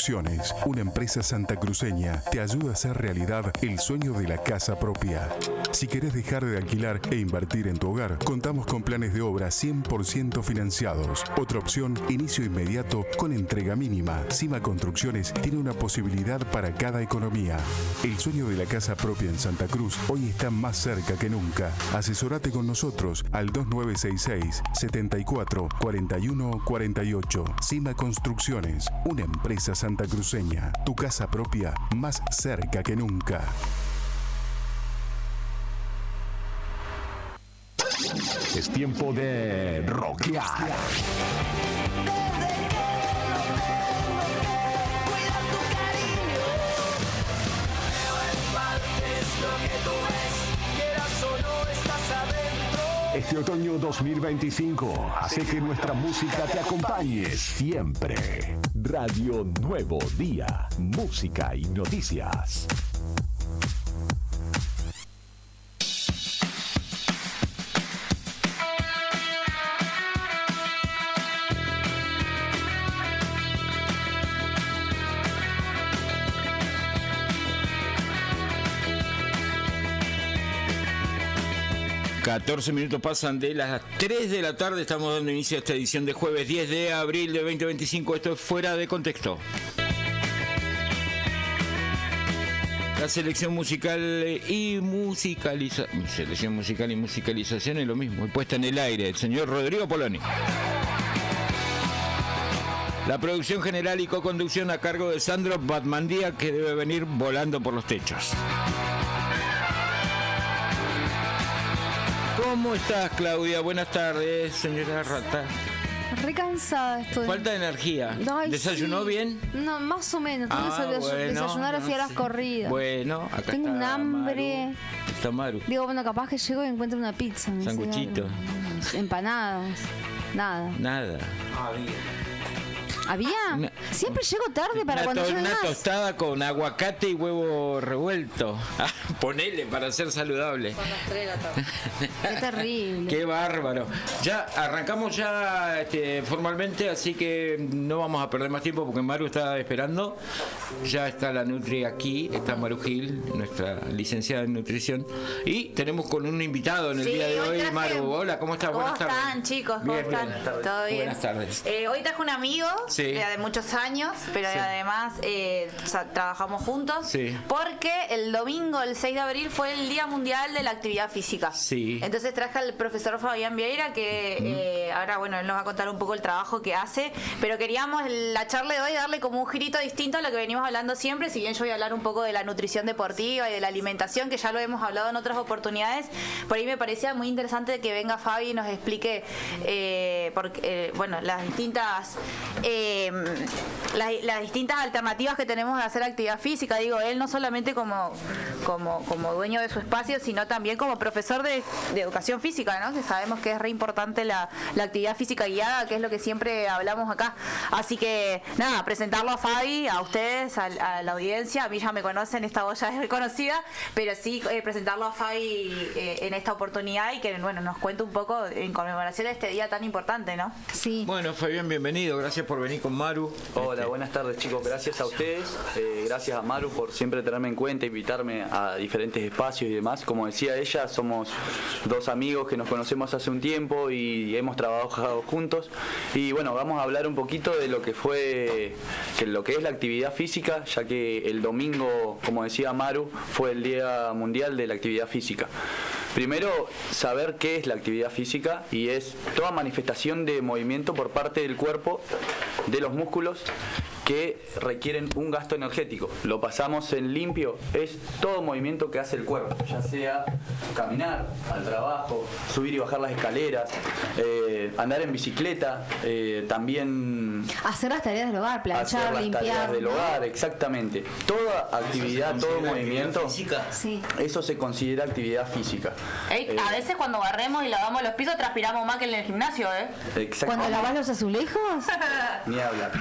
Construcciones, una empresa santacruceña, te ayuda a hacer realidad el sueño de la casa propia. Si querés dejar de alquilar e invertir en tu hogar, contamos con planes de obra 100% financiados. Otra opción, inicio inmediato con entrega mínima. Cima Construcciones tiene una posibilidad para cada economía. El sueño de la casa propia en Santa Cruz hoy está más cerca que nunca. Asesorate con nosotros al 2966 74 41 48. Cima Construcciones, una empresa santacruceña. Tu casa propia más cerca que nunca. Es tiempo de rockear. Este otoño 2025 hace que nuestra música te acompañe siempre. Radio Nuevo Día, música y noticias. ...14 minutos pasan de las 3 de la tarde... ...estamos dando inicio a esta edición de jueves 10 de abril de 2025... ...esto es Fuera de Contexto. La selección musical y musicalización es lo mismo... ...y puesta en el aire, el señor Rodrigo Poloni. La producción general y co-conducción a cargo de Sandro Batmandía... ...que debe venir volando por los techos. ¿Cómo estás, Claudia? Buenas tardes, señora Rata. Re cansada estoy. Falta de energía. Ay, ¿Desayunó sí. bien? No, más o menos. Desayunar así a las corridas. Bueno, acá tengo está un hambre. Maru. Está Maru. Digo, bueno, capaz que llego y encuentro una pizza. No sanguchito. Sé, empanadas. Nada. ¿Había? Siempre llego tarde para cuando llegue una más. tostada con aguacate y huevo revuelto. Ponele para ser saludable. Son las 3 de la tarde. Qué terrible. Qué bárbaro. Ya arrancamos formalmente, así que no vamos a perder más tiempo porque Maru está esperando. Ya está la Nutri aquí, está Maru Gil, nuestra licenciada en nutrición. Y tenemos con un invitado en el día de hoy, Maru. Hola, ¿cómo estás? ¿Cómo están, chicos? ¿Cómo están? ¿Todo bien? Buenas tardes. Hoy traje un amigo de muchos años, pero además trabajamos juntos, porque el domingo, el 6 de abril, fue el Día Mundial de la Actividad Física. Entonces traje al profesor Fabián Vieira, que ahora, bueno, él nos va a contar un poco el trabajo que hace, pero queríamos la charla de hoy darle como un girito distinto a lo que venimos hablando siempre, si bien yo voy a hablar un poco de la nutrición deportiva y de la alimentación, que ya lo hemos hablado en otras oportunidades. Por ahí me parecía muy interesante que venga Fabi y nos explique bueno, las distintas alternativas que tenemos de hacer actividad física. Digo, él no solamente como dueño de su espacio, sino también como profesor de educación física, ¿no? Que sabemos que es re importante la actividad física guiada, que es lo que siempre hablamos acá. Así que nada, presentarlo a Fabi, a ustedes, a la audiencia. A mí ya me conocen, esta voz ya es reconocida, pero sí presentarlo a Fabi en esta oportunidad y que, bueno, nos cuente un poco en conmemoración de este día tan importante, ¿no? Sí. Bueno, Fabián, bienvenido. Gracias por venir con Maru. Hola, buenas tardes, chicos. Gracias a ustedes. Gracias a Maru por siempre tenerme en cuenta, invitarme a diferentes espacios y demás. Como decía ella, somos dos amigos que nos conocemos hace un tiempo y hemos trabajado juntos. Y bueno, vamos a hablar un poquito de lo que es la actividad física, ya que el domingo, como decía Maru, fue el Día Mundial de la Actividad Física. Primero, saber qué es la actividad física, y es toda manifestación de movimiento por parte del cuerpo, de los músculos, que requieren un gasto energético. Lo pasamos en limpio, es todo movimiento que hace el cuerpo, ya sea caminar al trabajo, subir y bajar las escaleras, andar en bicicleta, también hacer las tareas del hogar, planchar, limpiar. Hacer las tareas del hogar, exactamente. Toda actividad, todo movimiento, eso se considera actividad física. A veces cuando barremos y lavamos los pisos transpiramos más que en el gimnasio, ¿Cuando lavas los azulejos? Ni hablar.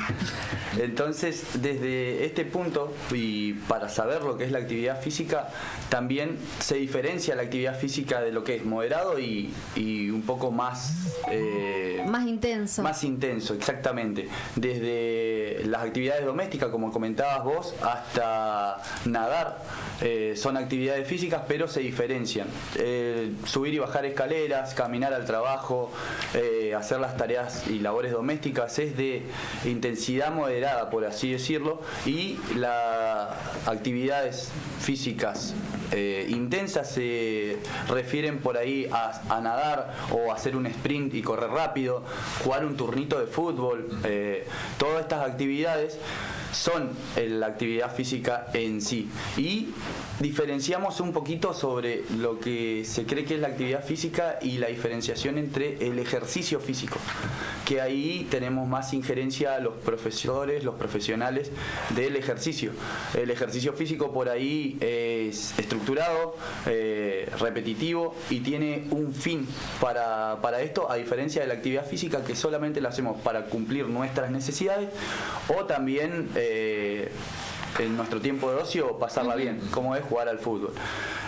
Entonces, desde este punto, y para saber lo que es la actividad física, también se diferencia la actividad física de lo que es moderado y un poco más... más intenso. Más intenso, exactamente. Desde las actividades domésticas, como comentabas vos, hasta nadar, son actividades físicas, pero se diferencian. Subir y bajar escaleras, caminar al trabajo, hacer las tareas y labores domésticas es de intensidad moderada, por así decirlo, y las actividades físicas intensas se refieren por ahí a nadar o hacer un sprint y correr rápido, jugar un turnito de fútbol. Todas estas actividades son la actividad física en sí, y diferenciamos un poquito sobre lo que se cree que es la actividad física y la diferenciación entre el ejercicio físico, que ahí tenemos más injerencia a los profesores, los profesionales del ejercicio. El ejercicio físico por ahí es estructurado, repetitivo y tiene un fin para esto, a diferencia de la actividad física que solamente la hacemos para cumplir nuestras necesidades o también en nuestro tiempo de ocio pasarla bien, como es jugar al fútbol.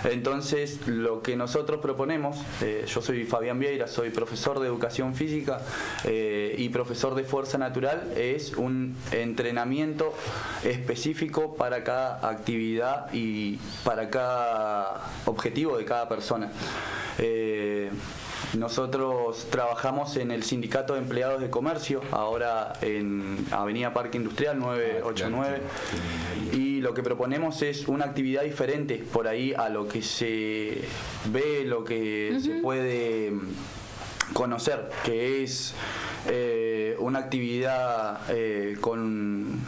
Entonces, lo que nosotros proponemos, yo soy Fabián Vieira, soy profesor de educación física y profesor de fuerza natural, es un entrenamiento específico para cada actividad y para cada objetivo de cada persona. Nosotros trabajamos en el Sindicato de Empleados de Comercio, ahora en Avenida Parque Industrial 989, y lo que proponemos es una actividad diferente por ahí a lo que se ve, lo que se puede conocer, que es una actividad con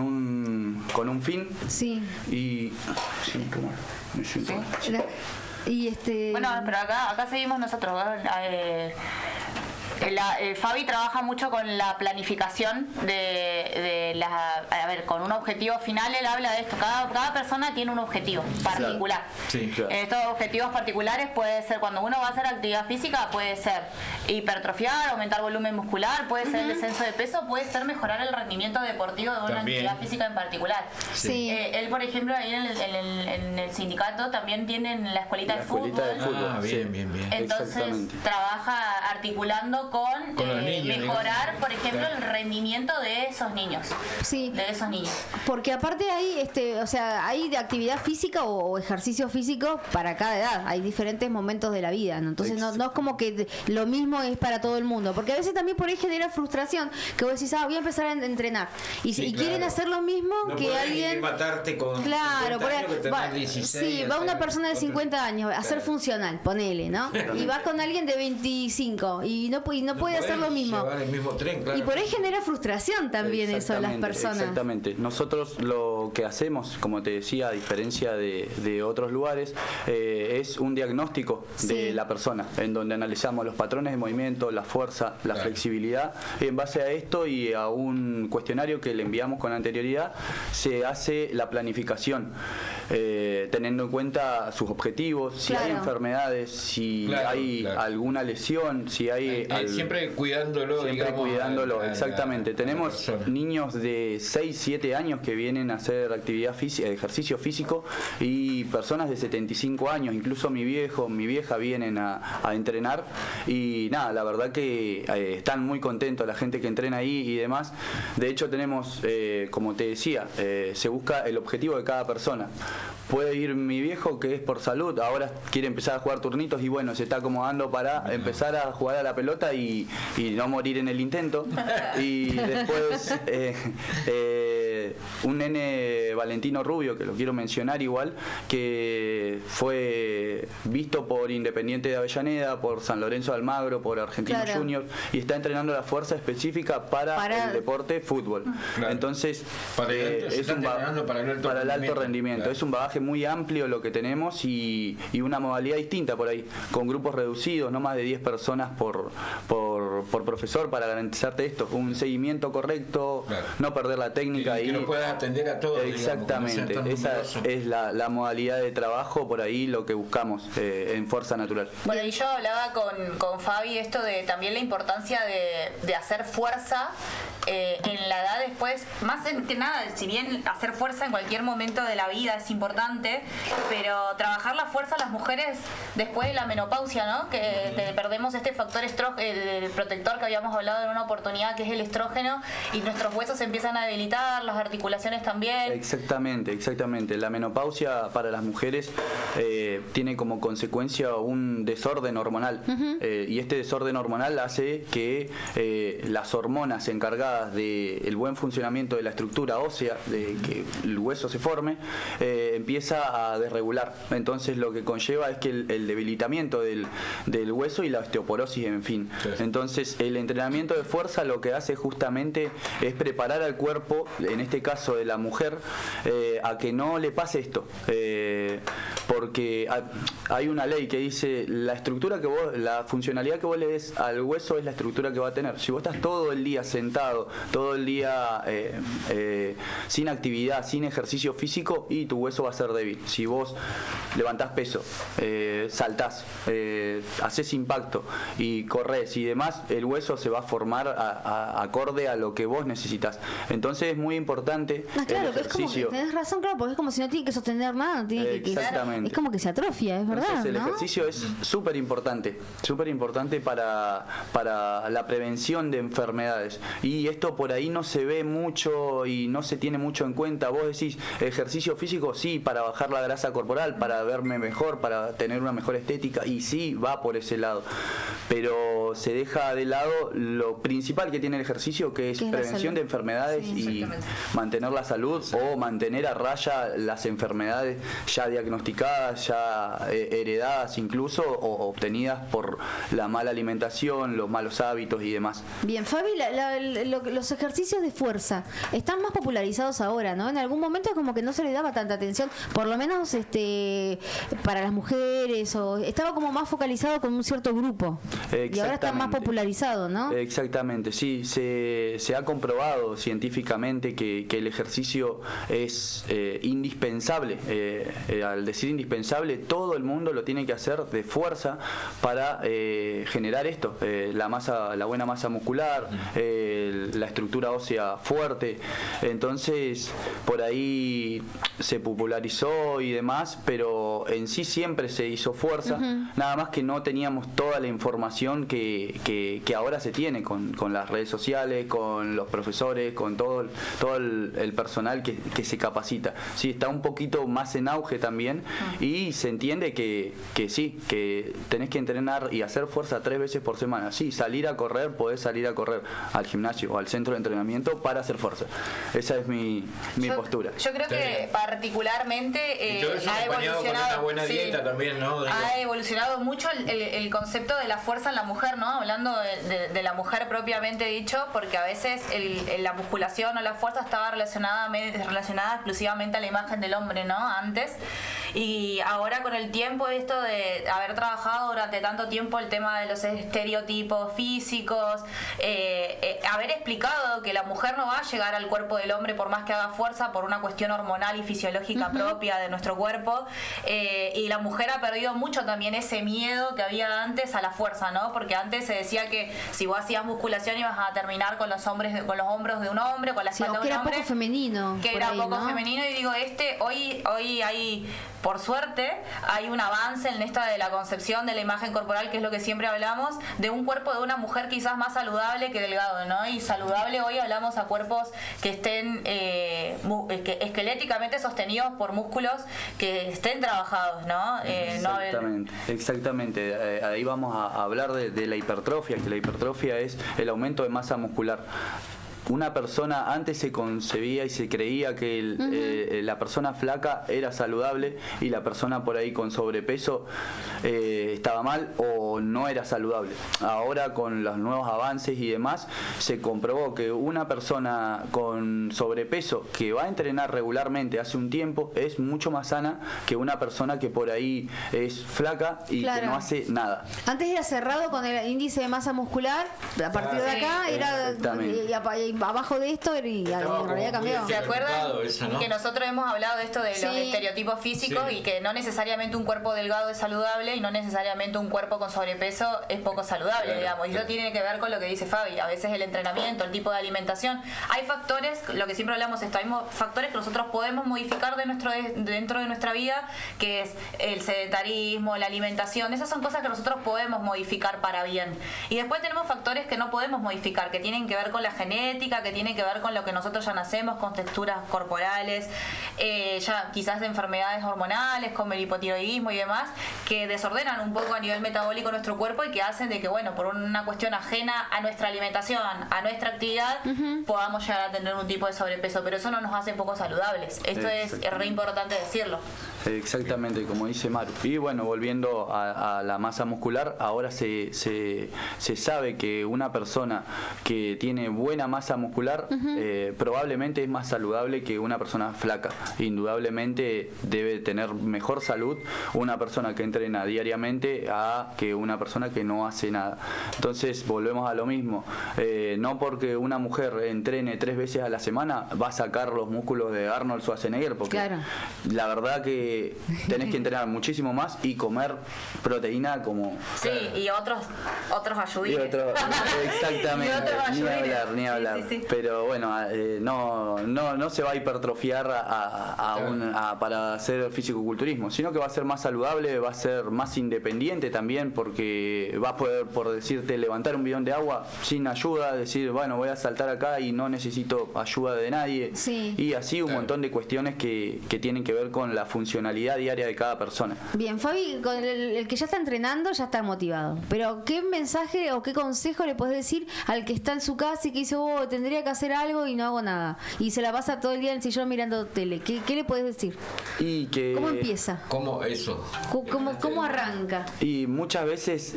un fin. Sí. Y bueno, pero acá seguimos nosotros. Fabi trabaja mucho con la planificación con un objetivo final. Él habla de esto, cada persona tiene un objetivo particular. Sí, claro. Estos objetivos particulares puede ser, cuando uno va a hacer actividad física, puede ser hipertrofiar, aumentar volumen muscular, puede ser el descenso de peso, puede ser mejorar el rendimiento deportivo de una actividad física en particular. Sí. Él, por ejemplo, ahí en el sindicato también tienen la escuelita de fútbol. Bien. Entonces trabaja articulando con los niños, mejorar, por ejemplo, el rendimiento de esos niños. Sí. De esos niños. Porque aparte hay, hay de actividad física o ejercicio físico para cada edad. Hay diferentes momentos de la vida, ¿no? Entonces no es como que lo mismo es para todo el mundo. Porque a veces también por ahí genera frustración que vos decís, voy a empezar a entrenar. Y quieren hacer lo mismo que alguien... matarte con claro, por ahí, va 16, va una persona de 50 años a ser funcional, ponele, ¿no? Y vas con alguien de 25 y no puede hacer lo mismo. El mismo tren, claro. Y por ahí genera frustración también eso a las personas. Exactamente. Nosotros lo que hacemos, como te decía, a diferencia de otros lugares, es un diagnóstico de la persona, en donde analizamos los patrones de movimiento, la fuerza, la flexibilidad. En base a esto y a un cuestionario que le enviamos con anterioridad, se hace la planificación, teniendo en cuenta sus objetivos, si hay enfermedades, si hay alguna lesión, si hay... siempre cuidándolo, exactamente. Tenemos niños de 6, 7 años que vienen a hacer actividad física, ejercicio físico, y personas de 75 años, incluso mi vieja vienen a entrenar, y nada, la verdad que están muy contentos la gente que entrena ahí y demás. De hecho tenemos, como te decía, se busca el objetivo de cada persona. Puede ir mi viejo, que es por salud, ahora quiere empezar a jugar turnitos y bueno, se está acomodando para empezar a jugar a la pelota y no morir en el intento. Y después un nene Valentino Rubio, que lo quiero mencionar igual, que fue visto por Independiente de Avellaneda, por San Lorenzo de Almagro, por Argentino Junior, y está entrenando la fuerza específica para el deporte fútbol. Entonces es para el alto rendimiento. Es un bagaje muy amplio lo que tenemos y una modalidad distinta por ahí, con grupos reducidos, no más de 10 personas por por profesor para garantizarte esto, un seguimiento correcto, no perder la técnica y que lo puedas atender a todos. Exactamente, digamos, esa es la modalidad de trabajo, por ahí lo que buscamos en Fuerza Natural. Bueno, y yo hablaba con Fabi esto de también la importancia de hacer fuerza en la edad después, más que nada, si bien hacer fuerza en cualquier momento de la vida es importante, pero trabajar la fuerza a las mujeres después de la menopausia, ¿no? Que perdemos este factor el protector que habíamos hablado en una oportunidad, que es el estrógeno, y nuestros huesos se empiezan a debilitar, las articulaciones también. Exactamente. La menopausia para las mujeres tiene como consecuencia un desorden hormonal, y este desorden hormonal hace que las hormonas encargadas del buen funcionamiento de la estructura ósea, de que el hueso se forme, empieza a desregular. Entonces lo que conlleva es que el debilitamiento del hueso y la osteoporosis, en fin. Entonces el entrenamiento de fuerza lo que hace justamente es preparar al cuerpo, en este caso de la mujer, a que no le pase esto, porque hay una ley que dice la funcionalidad que vos le des al hueso es la estructura que va a tener. Si vos estás todo el día sentado, todo el día sin actividad, sin ejercicio físico, y tu hueso va a ser débil. Si vos levantás peso, saltás, haces impacto y corres y demás, el hueso se va a formar acorde a lo que vos necesitas. Entonces es muy importante claro, el ejercicio. Es como que tenés razón, claro, porque es como si no tiene que sostener nada, no tiene Exactamente. Es como que se atrofia, es verdad. Entonces, el ¿no? ejercicio es súper importante para la prevención de enfermedades, y esto por ahí no se ve mucho y no se tiene mucho en cuenta. Vos decís ejercicio físico, sí, para bajar la grasa corporal, para verme mejor, para tener una mejor estética, y sí, va por ese lado, pero se deja de lado lo principal que tiene el ejercicio, que es prevención de enfermedades y mantener la salud, o mantener a raya las enfermedades ya diagnosticadas, ya heredadas incluso, o obtenidas por la mala alimentación, los malos hábitos y demás. Bien, Fabi, los ejercicios de fuerza están más popularizados ahora, ¿no? En algún momento como que no se le daba tanta atención, por lo menos para las mujeres, o estaba como más focalizado con un cierto grupo. Y ahora está más popularizado, ¿no? Exactamente, sí, se ha comprobado científicamente que el ejercicio es indispensable. Al decir indispensable, todo el mundo lo tiene que hacer de fuerza para generar esto, la buena masa muscular, la estructura ósea fuerte. Entonces por ahí se popularizó y demás, pero en sí siempre se hizo fuerza, nada más que no teníamos toda la información que ahora se tiene con las redes sociales, con los profesores, con todo el personal que se capacita. Sí, está un poquito más en auge también, y se entiende que sí, que tenés que entrenar y hacer fuerza 3 veces por semana. Sí, salir a correr, podés salir a correr al gimnasio o al centro de entrenamiento para hacer fuerza. Esa es mi postura. Yo creo que particularmente ha evolucionado con una buena dieta también, ¿no? Ha evolucionado mucho el concepto de la fuerza en la mujer, ¿no? Hablando de la mujer propiamente dicho, porque a veces la musculación o la fuerza estaba relacionada exclusivamente a la imagen del hombre, ¿no? Antes. Y ahora con el tiempo, esto de haber trabajado durante tanto tiempo el tema de los estereotipos físicos, haber explicado que la mujer no va a llegar al cuerpo del hombre por más que haga fuerza, por una cuestión hormonal y fisiológica propia de nuestro cuerpo, y la mujer ha perdido mucho también ese miedo que había antes a la fuerza, ¿no? Porque antes se decía que si vos hacías musculación ibas a terminar con los hombros de un hombre, con la espalda de un hombre, poco femenino, que era poco femenino. Y digo, hoy hay, por suerte, hay un avance en esta de la concepción de la imagen corporal, que es lo que siempre hablamos, de un cuerpo de una mujer quizás más saludable que delgado, ¿no? Y saludable hoy hablamos a cuerpos que estén esqueléticamente sostenidos por músculos que estén trabajados, ¿no? Exactamente. Ahí vamos a hablar de la hipertrofia, que la hipertrofia es el aumento de masa muscular. una persona antes se concebía y se creía que la persona flaca era saludable y la persona por ahí con sobrepeso estaba mal o no era saludable. Ahora con los nuevos avances y demás se comprobó que una persona con sobrepeso que va a entrenar regularmente hace un tiempo es mucho más sana que una persona que por ahí es flaca y que no hace nada. Antes era cerrado con el índice de masa muscular, a partir de acá era abajo de esto y en realidad cambió. ¿Se acuerdan que nosotros hemos hablado de esto de los estereotipos físicos y que no necesariamente un cuerpo delgado es saludable y no necesariamente un cuerpo con sobrepeso es poco saludable, digamos? Y eso tiene que ver con lo que dice Fabi, a veces el entrenamiento, el tipo de alimentación. Hay factores, lo que siempre hablamos esto, hay factores que nosotros podemos modificar dentro de nuestra vida, que es el sedentarismo, la alimentación. Esas son cosas que nosotros podemos modificar para bien. Y después tenemos factores que no podemos modificar, que tienen que ver con la genética, que tienen que ver con lo que nosotros ya nacemos, con texturas corporales, ya quizás de enfermedades hormonales, como el hipotiroidismo y demás, que desordenan un poco a nivel metabólico nuestro cuerpo y que hacen de que, bueno, por una cuestión ajena a nuestra alimentación, a nuestra actividad, podamos llegar a tener un tipo de sobrepeso, pero eso no nos hace poco saludables. Esto es re importante decirlo. Exactamente, como dice Maru. Y bueno, volviendo a la masa muscular, ahora se sabe que una persona que tiene buena masa muscular probablemente es más saludable que una persona flaca. Indudablemente debe tener mejor salud una persona que entrena diariamente a que una persona que no hace nada. Entonces volvemos a lo mismo. No porque una mujer entrene 3 veces a la semana va a sacar los músculos de Arnold Schwarzenegger, porque la verdad que tenés que entrenar muchísimo más y comer proteína como... Sí, y otros ayudines. Exactamente, ni hablar. Sí. Pero bueno, no se va a hipertrofiar para hacer fisicoculturismo, sino que va a ser más saludable, va a ser más independiente también, porque va a poder, por decirte, levantar un bidón de agua sin ayuda, decir, bueno, voy a saltar acá y no necesito ayuda de nadie. Y así un montón de cuestiones que tienen que ver con la funcionalidad diaria de cada persona. Bien, Fabi, con el que ya está entrenando ya está motivado, pero ¿qué mensaje o qué consejo le podés decir al que está en su casa y que dice, tendría que hacer algo y no hago nada, y se la pasa todo el día en el sillón mirando tele? ¿Qué le podés decir? ¿Cómo empieza? ¿Cómo eso? ¿Cómo arranca? Y muchas veces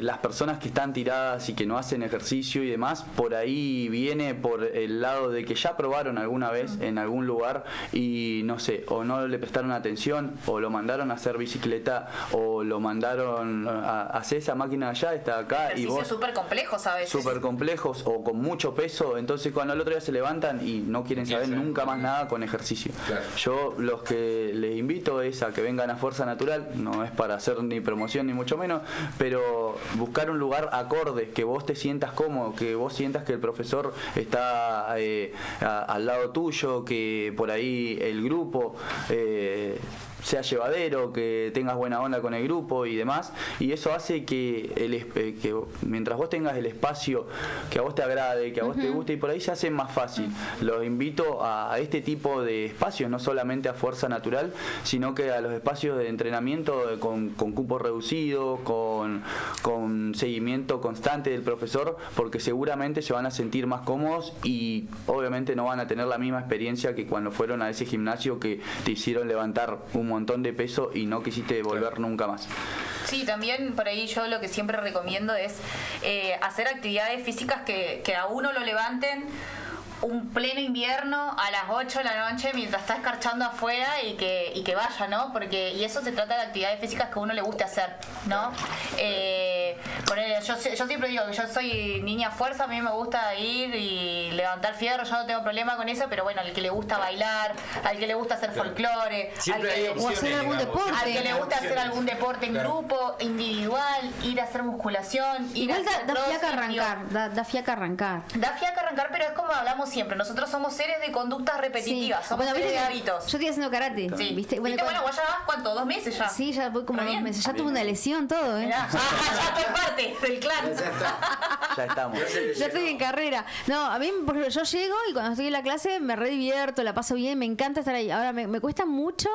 las personas que están tiradas y que no hacen ejercicio y demás, por ahí viene por el lado de que ya probaron alguna vez en algún lugar y no sé, o no le prestaron atención, o lo mandaron a hacer bicicleta, o lo mandaron a hacer esa máquina allá, está acá, y vos súper complejos a veces. Súper complejos o con mucho peso, entonces cuando el otro día se levantan y no quieren saber nunca más nada con ejercicio. Yo los que les invito es a que vengan a Fuerza Natural, no es para hacer ni promoción ni mucho menos, pero buscar un lugar acorde, que vos te sientas cómodo, que vos sientas que el profesor está al lado tuyo, que por ahí el grupo sea llevadero, que tengas buena onda con el grupo y demás, y eso hace que mientras vos tengas el espacio que a vos te agrade, que a vos te guste, y por ahí se hace más fácil. Los invito a este tipo de espacios, no solamente a Fuerza Natural, sino que a los espacios de entrenamiento con cupo reducido, con seguimiento constante del profesor, porque seguramente se van a sentir más cómodos y obviamente no van a tener la misma experiencia que cuando fueron a ese gimnasio que te hicieron levantar un montón de peso y no quisiste volver nunca más. Sí, también por ahí yo lo que siempre recomiendo es hacer actividades físicas que a uno lo levanten un pleno invierno a las 8 de la noche mientras está escarchando afuera y que vaya, ¿no? Y eso se trata de actividades físicas que a uno le guste hacer, ¿no? Yo siempre digo que yo soy niña fuerza, a mí me gusta ir y levantar fierro, yo no tengo problema con eso, pero bueno, al que le gusta bailar, al que le gusta hacer folclore, o hacer algún deporte, al que le gusta hacer algún deporte en grupo, individual, ir a hacer musculación. Igual da fiaca arrancar, da fiaca arrancar. Da fiaca arrancar, pero es como hablamos siempre, nosotros somos seres de conductas repetitivas, somos seres de hábitos. Yo estoy haciendo karate, ¿viste? Bueno, vos ya vas, ¿cuánto? 2 meses ya. Sí, ya voy como 2 meses, ya tuve una lesión, todo, Ya soy parte del clan. Ya estamos. Ya estoy en carrera. No, a mí, por ejemplo, yo llego y cuando estoy en la clase me re divierto, la paso bien, me encanta estar ahí. Ahora me cuesta mucho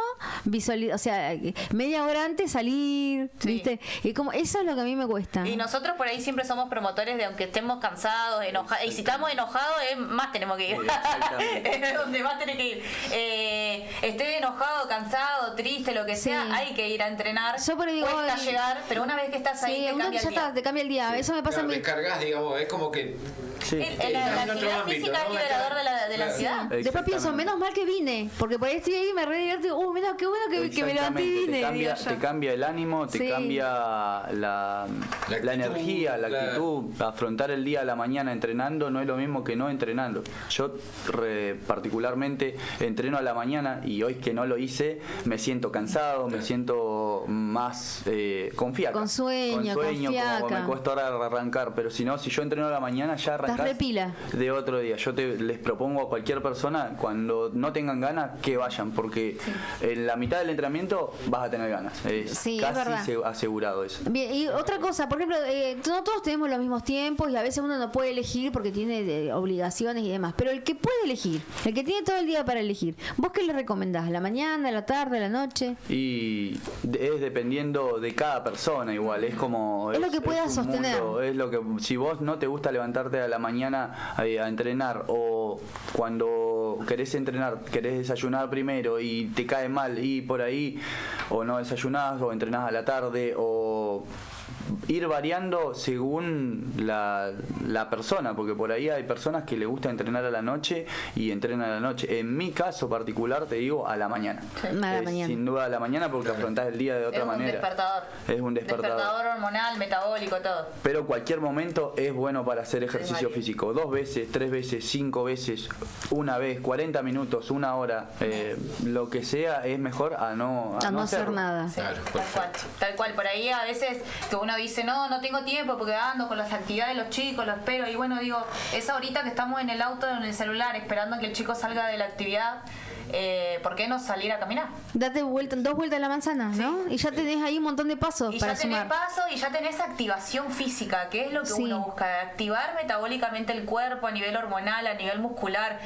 visualizar, o sea, media hora antes salir, ¿viste? Y como eso es lo que a mí me cuesta. Y nosotros por ahí siempre somos promotores de, aunque estemos cansados, enojados, y si estamos enojados, más tenemos que ir. Es donde más tenés que ir. Esté enojado, cansado, triste, lo que sea, hay que ir a entrenar. Yo por ahí cuesta llegar, pero una vez que estás ahí, te cambia el día. Te cambia el día. Eso me pasa a mí. Descargas, digamos, es como que... La actividad física es liberador de la ansiedad. Después pienso, menos mal que vine, porque por ahí estoy ahí y me re divierto. Mira, qué bueno que me levanté y vine. Te cambia el ánimo, te cambia la energía, la actitud. Afrontar el día a la mañana entrenando no es lo mismo que no entrenando. Yo particularmente entreno a la mañana y hoy que no lo hice me siento cansado, me siento más con fiaca. Con sueño, como me cuesta ahora arrancar. Pero si no, si yo entreno a la mañana ya arrancás de otro día. Yo les propongo a cualquier persona, cuando no tengan ganas, que vayan, porque en la mitad del entrenamiento vas a tener ganas. Casi asegurado eso. Bien, y otra cosa, por ejemplo, no todos tenemos los mismos tiempos y a veces uno no puede elegir porque tiene obligaciones y demás, pero el que puede elegir, el que tiene todo el día para elegir, ¿vos qué le recomendás? ¿La mañana, la tarde, la noche? Y es dependiendo de cada persona igual, es como... Es lo que puedas sostener. Es lo que, si vos no te gusta levantarte a la mañana a entrenar, o cuando querés entrenar, querés desayunar primero y te cae mal y por ahí o no desayunás o entrenás a la tarde, o ir variando según la persona, porque por ahí hay personas que les gusta entrenar a la noche y entrenan a la noche. En mi caso particular te digo a la mañana. Sin duda a la mañana, porque afrontás el día de otra manera. Es un despertador hormonal, metabólico, todo. Pero cualquier momento es bueno para hacer ejercicio físico. 2 veces, 3 veces, 5 veces, una vez, 40 minutos, 1 hora, lo que sea, es mejor a no hacer nada. Sí, tal cual. Por ahí a veces que uno dice, no tengo tiempo porque ando con las actividades de los chicos, los espero, y bueno, digo, esa horita que estamos en el auto, en el celular, esperando a que el chico salga de la actividad, ¿por qué no salir a caminar? Date 2 vueltas a la manzana, ¿no? Y ya tenés ahí un montón de pasos para sumar. Y ya tenés pasos y ya tenés activación física, que es lo que uno busca, activar metabólicamente el cuerpo a nivel hormonal, a nivel muscular.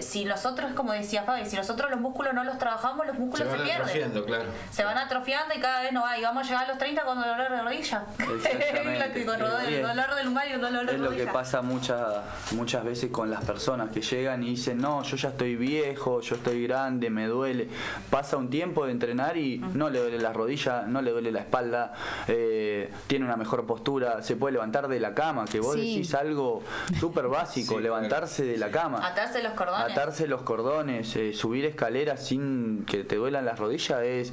Si nosotros, como decía Fabi, si nosotros los músculos no los trabajamos, los músculos se pierden. Claro. Se van atrofiando y cada vez no va. Y vamos a llegar a los 30 con dolor de rodilla. Exactamente. Con dolor de lumbar y dolor de rodilla. Es lo que pasa muchas veces con las personas que llegan y dicen, no, yo ya estoy viejo, yo estoy grande, me duele. Pasa un tiempo de entrenar y no le duele la rodilla, no le duele la espalda, tiene una mejor postura, se puede levantar de la cama, que vos decís algo súper básico, levantarse de la cama. Atarse los cordones, subir escaleras sin que te duelan las rodillas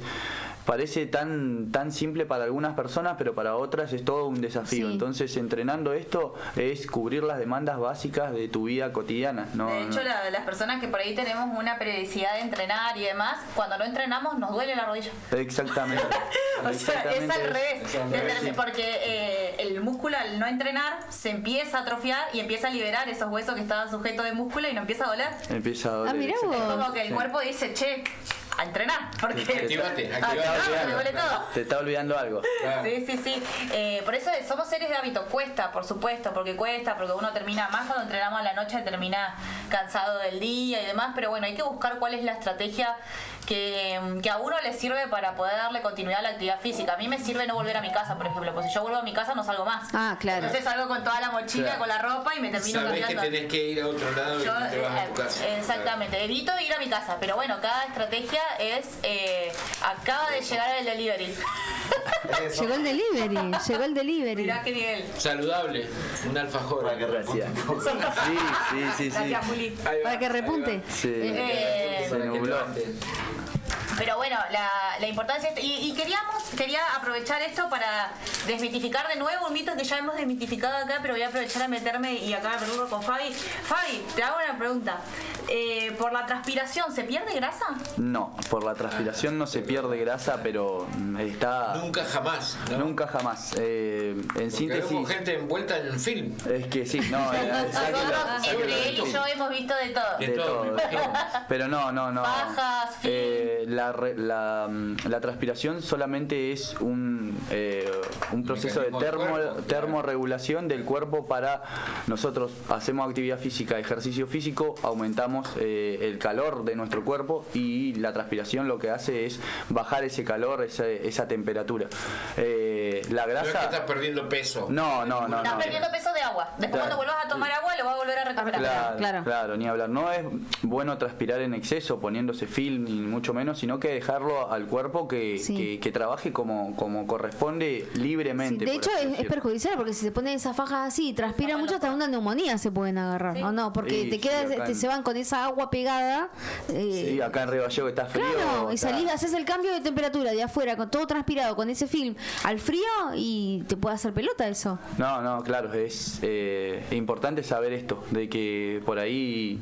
parece tan simple para algunas personas, pero para otras es todo un desafío. Entonces, entrenando esto es cubrir las demandas básicas de tu vida cotidiana. De hecho, las personas que por ahí tenemos una periodicidad de entrenar y demás, cuando no entrenamos nos duele la rodilla. Exactamente. O sea, es al revés. Porque el músculo al no entrenar se empieza a atrofiar y empieza a liberar esos huesos que estaban sujetos de músculo y no empieza a doler. Empieza a doler. Mirá vos. Es como que el cuerpo dice, che, a entrenar, porque activate, te está olvidando algo. Sí. Por eso somos seres de hábito. Cuesta, por supuesto, porque uno termina más cuando entrenamos a la noche, termina cansado del día y demás, pero bueno, hay que buscar cuál es la estrategia que a uno le sirve para poder darle continuidad a la actividad física. A mí me sirve no volver a mi casa, por ejemplo, porque si yo vuelvo a mi casa no salgo más. Claro. Entonces salgo con toda la mochila, con la ropa y me termino cambiando. Sabés que tenés que ir a otro lado y te vas a tu casa. Exactamente, evito ir a mi casa, pero bueno, cada estrategia es acaba de llegar el delivery. Llegó el delivery. Mirá qué nivel. Saludable, un alfajor. Gracias. Sí. Gracias, Juli. Para que repunte. Se nubló. Pero bueno, la importancia y quería aprovechar esto para desmitificar de nuevo un mito que ya hemos desmitificado acá, pero voy a aprovechar a meterme y acá me pregunto con Fabi. Fabi, te hago una pregunta. ¿por la transpiración se pierde grasa? No, por la transpiración no se pierde grasa, pero está... Nunca jamás, ¿no? Nunca jamás. En porque síntesis... vemos gente envuelta en film. Es que sí, no. Nosotros, entre él y yo, hemos visto de todo. De todo. Pero no. Fajas, film. La transpiración solamente es un proceso de termorregulación del cuerpo para... Nosotros hacemos actividad física, ejercicio físico, aumentamos el calor de nuestro cuerpo y la transpiración lo que hace es bajar ese calor, esa temperatura. La grasa... No es que estás perdiendo peso. No. Estás perdiendo peso de agua. Después cuando vuelvas a tomar agua lo vas a volver a recuperar. Claro, ni hablar. No es bueno transpirar en exceso poniéndose film, ni mucho menos, sino que dejarlo al cuerpo que trabaje como corresponde libremente. Sí, de hecho es perjudicial porque si se ponen esas fajas así y transpira mucho, hasta una neumonía se pueden agarrar, ¿o no? Porque se van con esa agua pegada. Sí, acá en Río Gallegos está frío. Claro, y salís, haces el cambio de temperatura de afuera con todo transpirado, con ese film al frío y te puede hacer pelota eso. No, claro, es importante saber esto, de que por ahí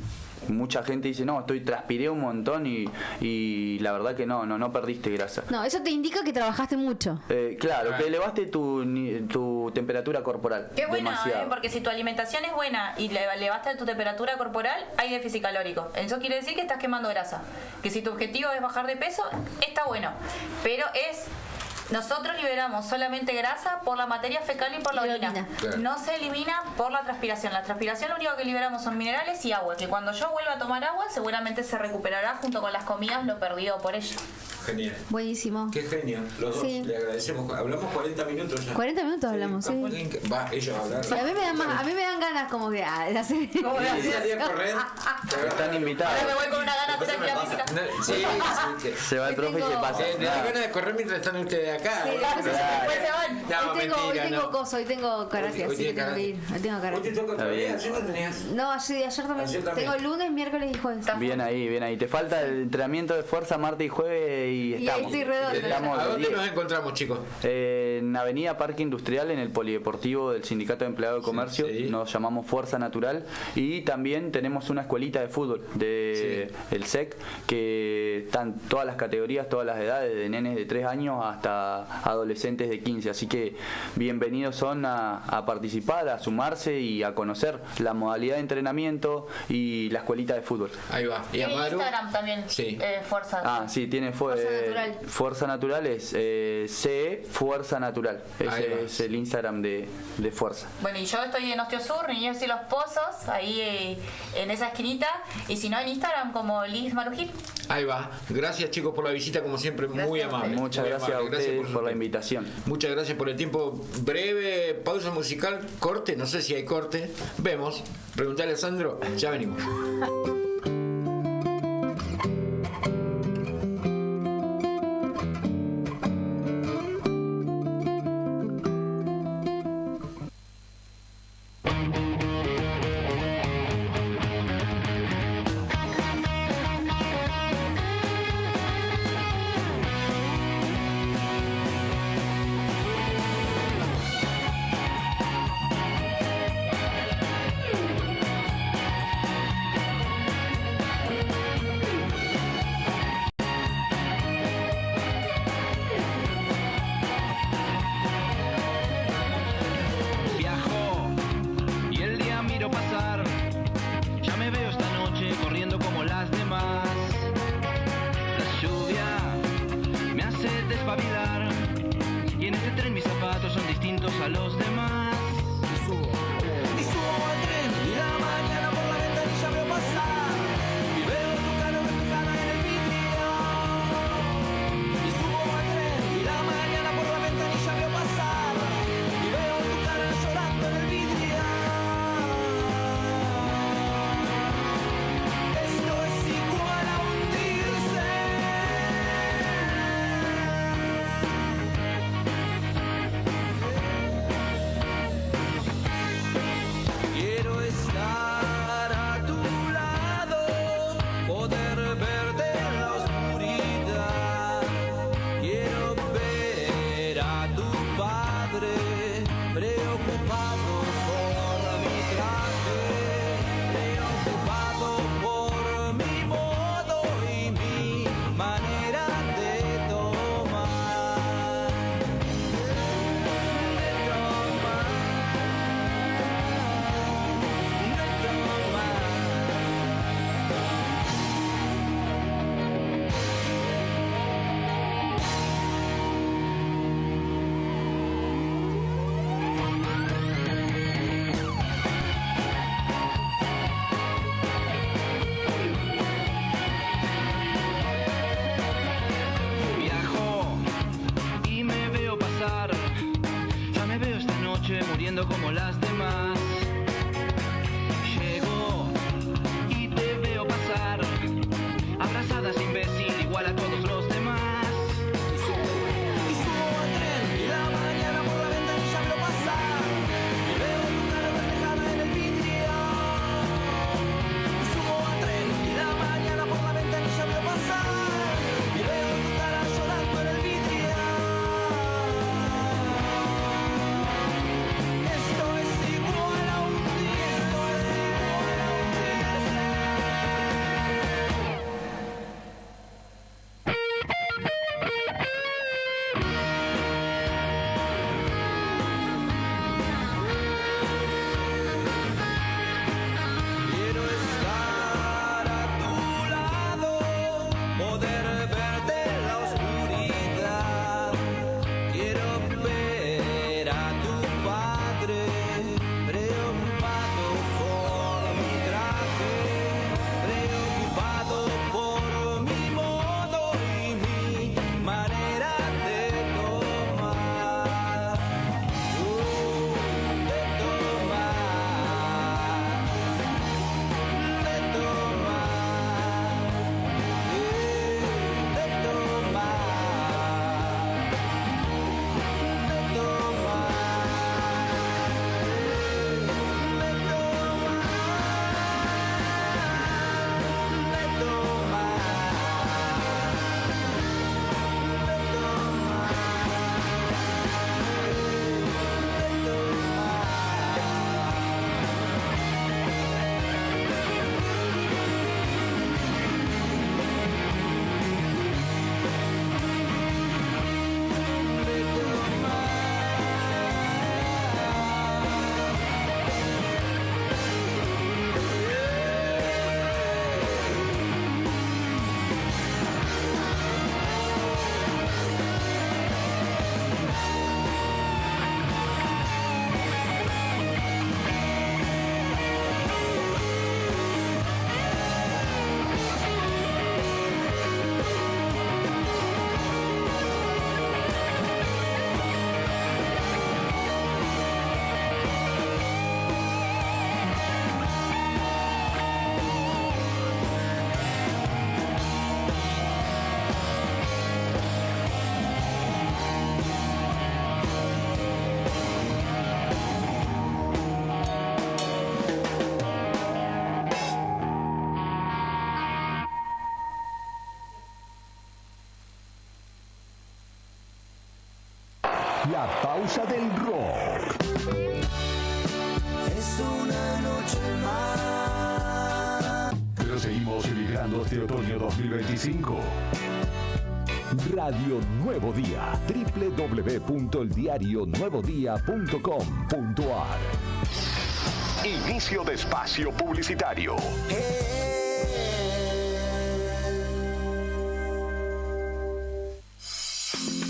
mucha gente dice, no, transpiré un montón y la verdad que no perdiste grasa. No, eso te indica que trabajaste mucho. Claro, que elevaste tu temperatura corporal. Qué bueno, porque si tu alimentación es buena y elevaste tu temperatura corporal, hay déficit calórico. Eso quiere decir que estás quemando grasa. Que si tu objetivo es bajar de peso, está bueno. Pero nosotros liberamos solamente grasa por la materia fecal y por la orina. Claro. No se elimina por la transpiración. La transpiración lo único que liberamos son minerales y agua. Que cuando yo vuelva a tomar agua, seguramente se recuperará junto con las comidas lo perdido por ella. Genial. Buenísimo. Qué genio. Los dos le agradecemos. Hablamos 40 minutos ya. 40 minutos hablamos, sí. Ellos hablaron. Sí, a mí me dan ganas como de hacer. ¿Cómo de hacer? Correr. Están invitados. Ahora me voy con una gana de terapia física. Sí. Se va el profe y se pasa. Me da ganas de correr mientras están ustedes acá. Sí, después se van. Hoy tengo coso, hoy tengo karate, así que tengo que ir. Hoy tengo karate. ¿Hoy te toca todavía? ¿Ayer no tenías? No, ayer también. Tengo lunes, miércoles y jueves. Bien ahí. Te falta el entrenamiento de fuerza martes y jueves y estamos. ¿A dónde nos encontramos, chicos? En Avenida Parque Industrial, en el Polideportivo del Sindicato de Empleados de Comercio. Nos llamamos Fuerza Natural. Y también tenemos una escuelita de fútbol de el SEC, que están todas las categorías, todas las edades, de nenes de 3 años hasta adolescentes de 15. Así que bienvenidos son a participar, a sumarse y a conocer la modalidad de entrenamiento y la escuelita de fútbol. Ahí va. Y Amaru, Instagram también. Fuerza. Sí, tiene Fuerza Natural es CE Fuerza Natural. Ese es el Instagram de Fuerza. Bueno, y yo estoy en Ostiosur, Niños y Los Pozos, ahí en esa esquinita. Y si no, en Instagram como Liz Marujil. Ahí va. Gracias, chicos, por la visita, como siempre, muy amable. Muchas gracias a ustedes por la invitación. Muchas gracias por el tiempo. Breve pausa musical, corte, no sé si hay corte. Vemos. Preguntale a Sandro, ya venimos. siendo como las demás. Llego y te veo pasar, abrazadas imbécil igual a todos los demás. Y subo al tren y la mañana por la ventanilla veo pasar, y veo tu cara reflejada en el vidrio. Y subo al tren y la mañana por la ventanilla veo pasar, y veo tu cara llorando en el vidrio. Esto es igual a un día, esto es igual a un día. Quiero estar a tu lado, poder verte en la oscuridad. Quiero ver a tu padre preocupado por mi traje, preocupado por mi modo y mi manera de tomar. La pausa del rock. Es una noche más. Pero seguimos vibrando este otoño 2025. Radio Nuevo Día. www.eldiarionuevodía.com.ar. Inicio de espacio publicitario.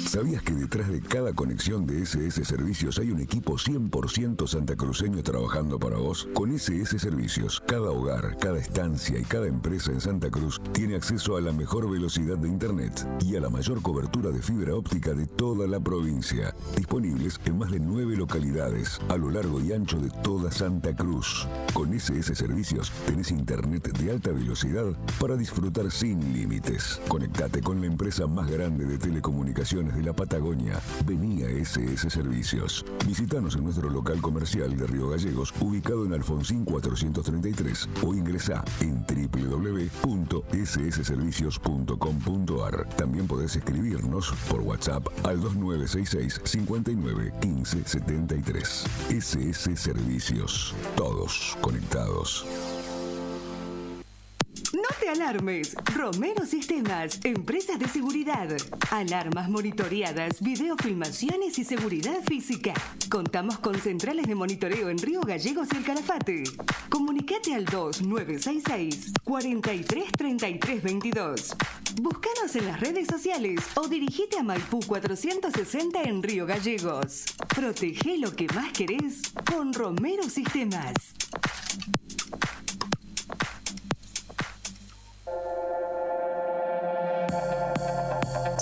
¿Sabías que detrás de cada conexión de SS Servicios hay un equipo 100% santacruceño trabajando para vos? Con SS Servicios, cada hogar, cada estancia y cada empresa en Santa Cruz tiene acceso a la mejor velocidad de Internet y a la mayor cobertura de fibra óptica de toda la provincia. Disponibles en más de 9 localidades a lo largo y ancho de toda Santa Cruz. Con SS Servicios tenés Internet de alta velocidad para disfrutar sin límites. Conectate con la empresa más grande de telecomunicaciones de la Patagonia. Vení a SS Servicios. Visítanos en nuestro local comercial de Río Gallegos, ubicado en Alfonsín 433, o ingresá en www.ssservicios.com.ar. También podés escribirnos por WhatsApp al 2966 59 15 73. SS Servicios. Todos conectados. No te alarmes. Romero Sistemas, empresas de seguridad. Alarmas monitoreadas, videofilmaciones y seguridad física. Contamos con centrales de monitoreo en Río Gallegos y El Calafate. Comunicate al 2966 43 33 22. Búscanos en las redes sociales o dirigite a Maipú 460 en Río Gallegos. Protege lo que más querés con Romero Sistemas.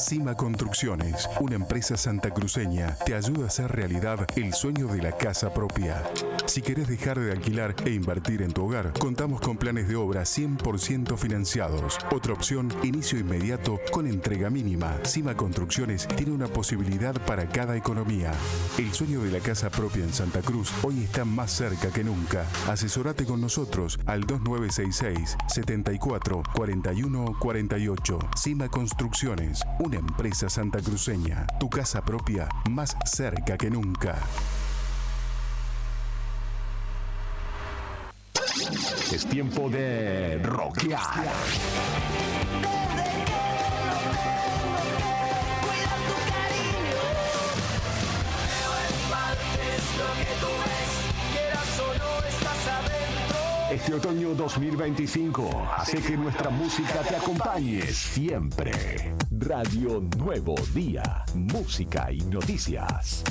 Cima Construcciones, una empresa santacruceña, te ayuda a hacer realidad el sueño de la casa propia. Si querés dejar de alquilar e invertir en tu hogar, contamos con planes de obra 100% financiados. Otra opción, inicio inmediato con entrega mínima. Cima Construcciones tiene una posibilidad para cada economía. El sueño de la casa propia en Santa Cruz hoy está más cerca que nunca. Asesorate con nosotros al 2966 74 41 48. Cima Construcciones, una empresa santacruceña. Tu casa propia más cerca que nunca. Es tiempo de rockear. Este otoño 2025 hace que nuestra música te acompañe siempre. Radio Nuevo Día, música y noticias.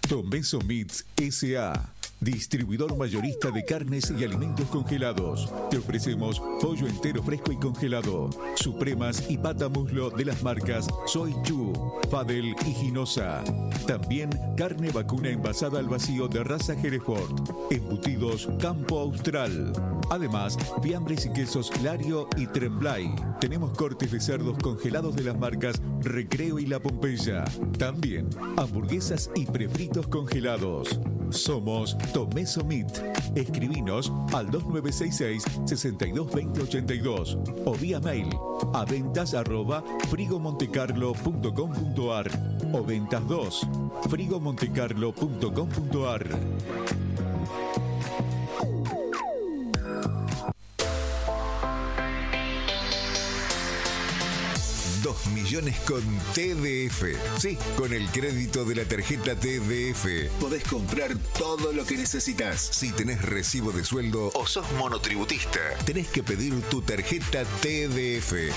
Tomeso Meats S.A., distribuidor mayorista de carnes y alimentos congelados. Te ofrecemos pollo entero fresco y congelado, supremas y pata muslo de las marcas Soy Chu, Fadel y Ginosa. También carne vacuna envasada al vacío de raza Hereford, embutidos Campo Austral. Además, fiambres y quesos Lario y Tremblay. Tenemos cortes de cerdos congelados de las marcas Recreo y La Pompeya. También hamburguesas y prefritos congelados. Somos Tomeso Meat. Escribinos al 2966-622082 o vía mail a ventas@frigomontecarlo.com.ar o ventas 2 frigomontecarlo.com.ar. 2 millones con TDF. Sí, con el crédito de la tarjeta TDF podés comprar todo lo que necesitas. Si tenés recibo de sueldo o sos monotributista, tenés que pedir tu tarjeta TDF.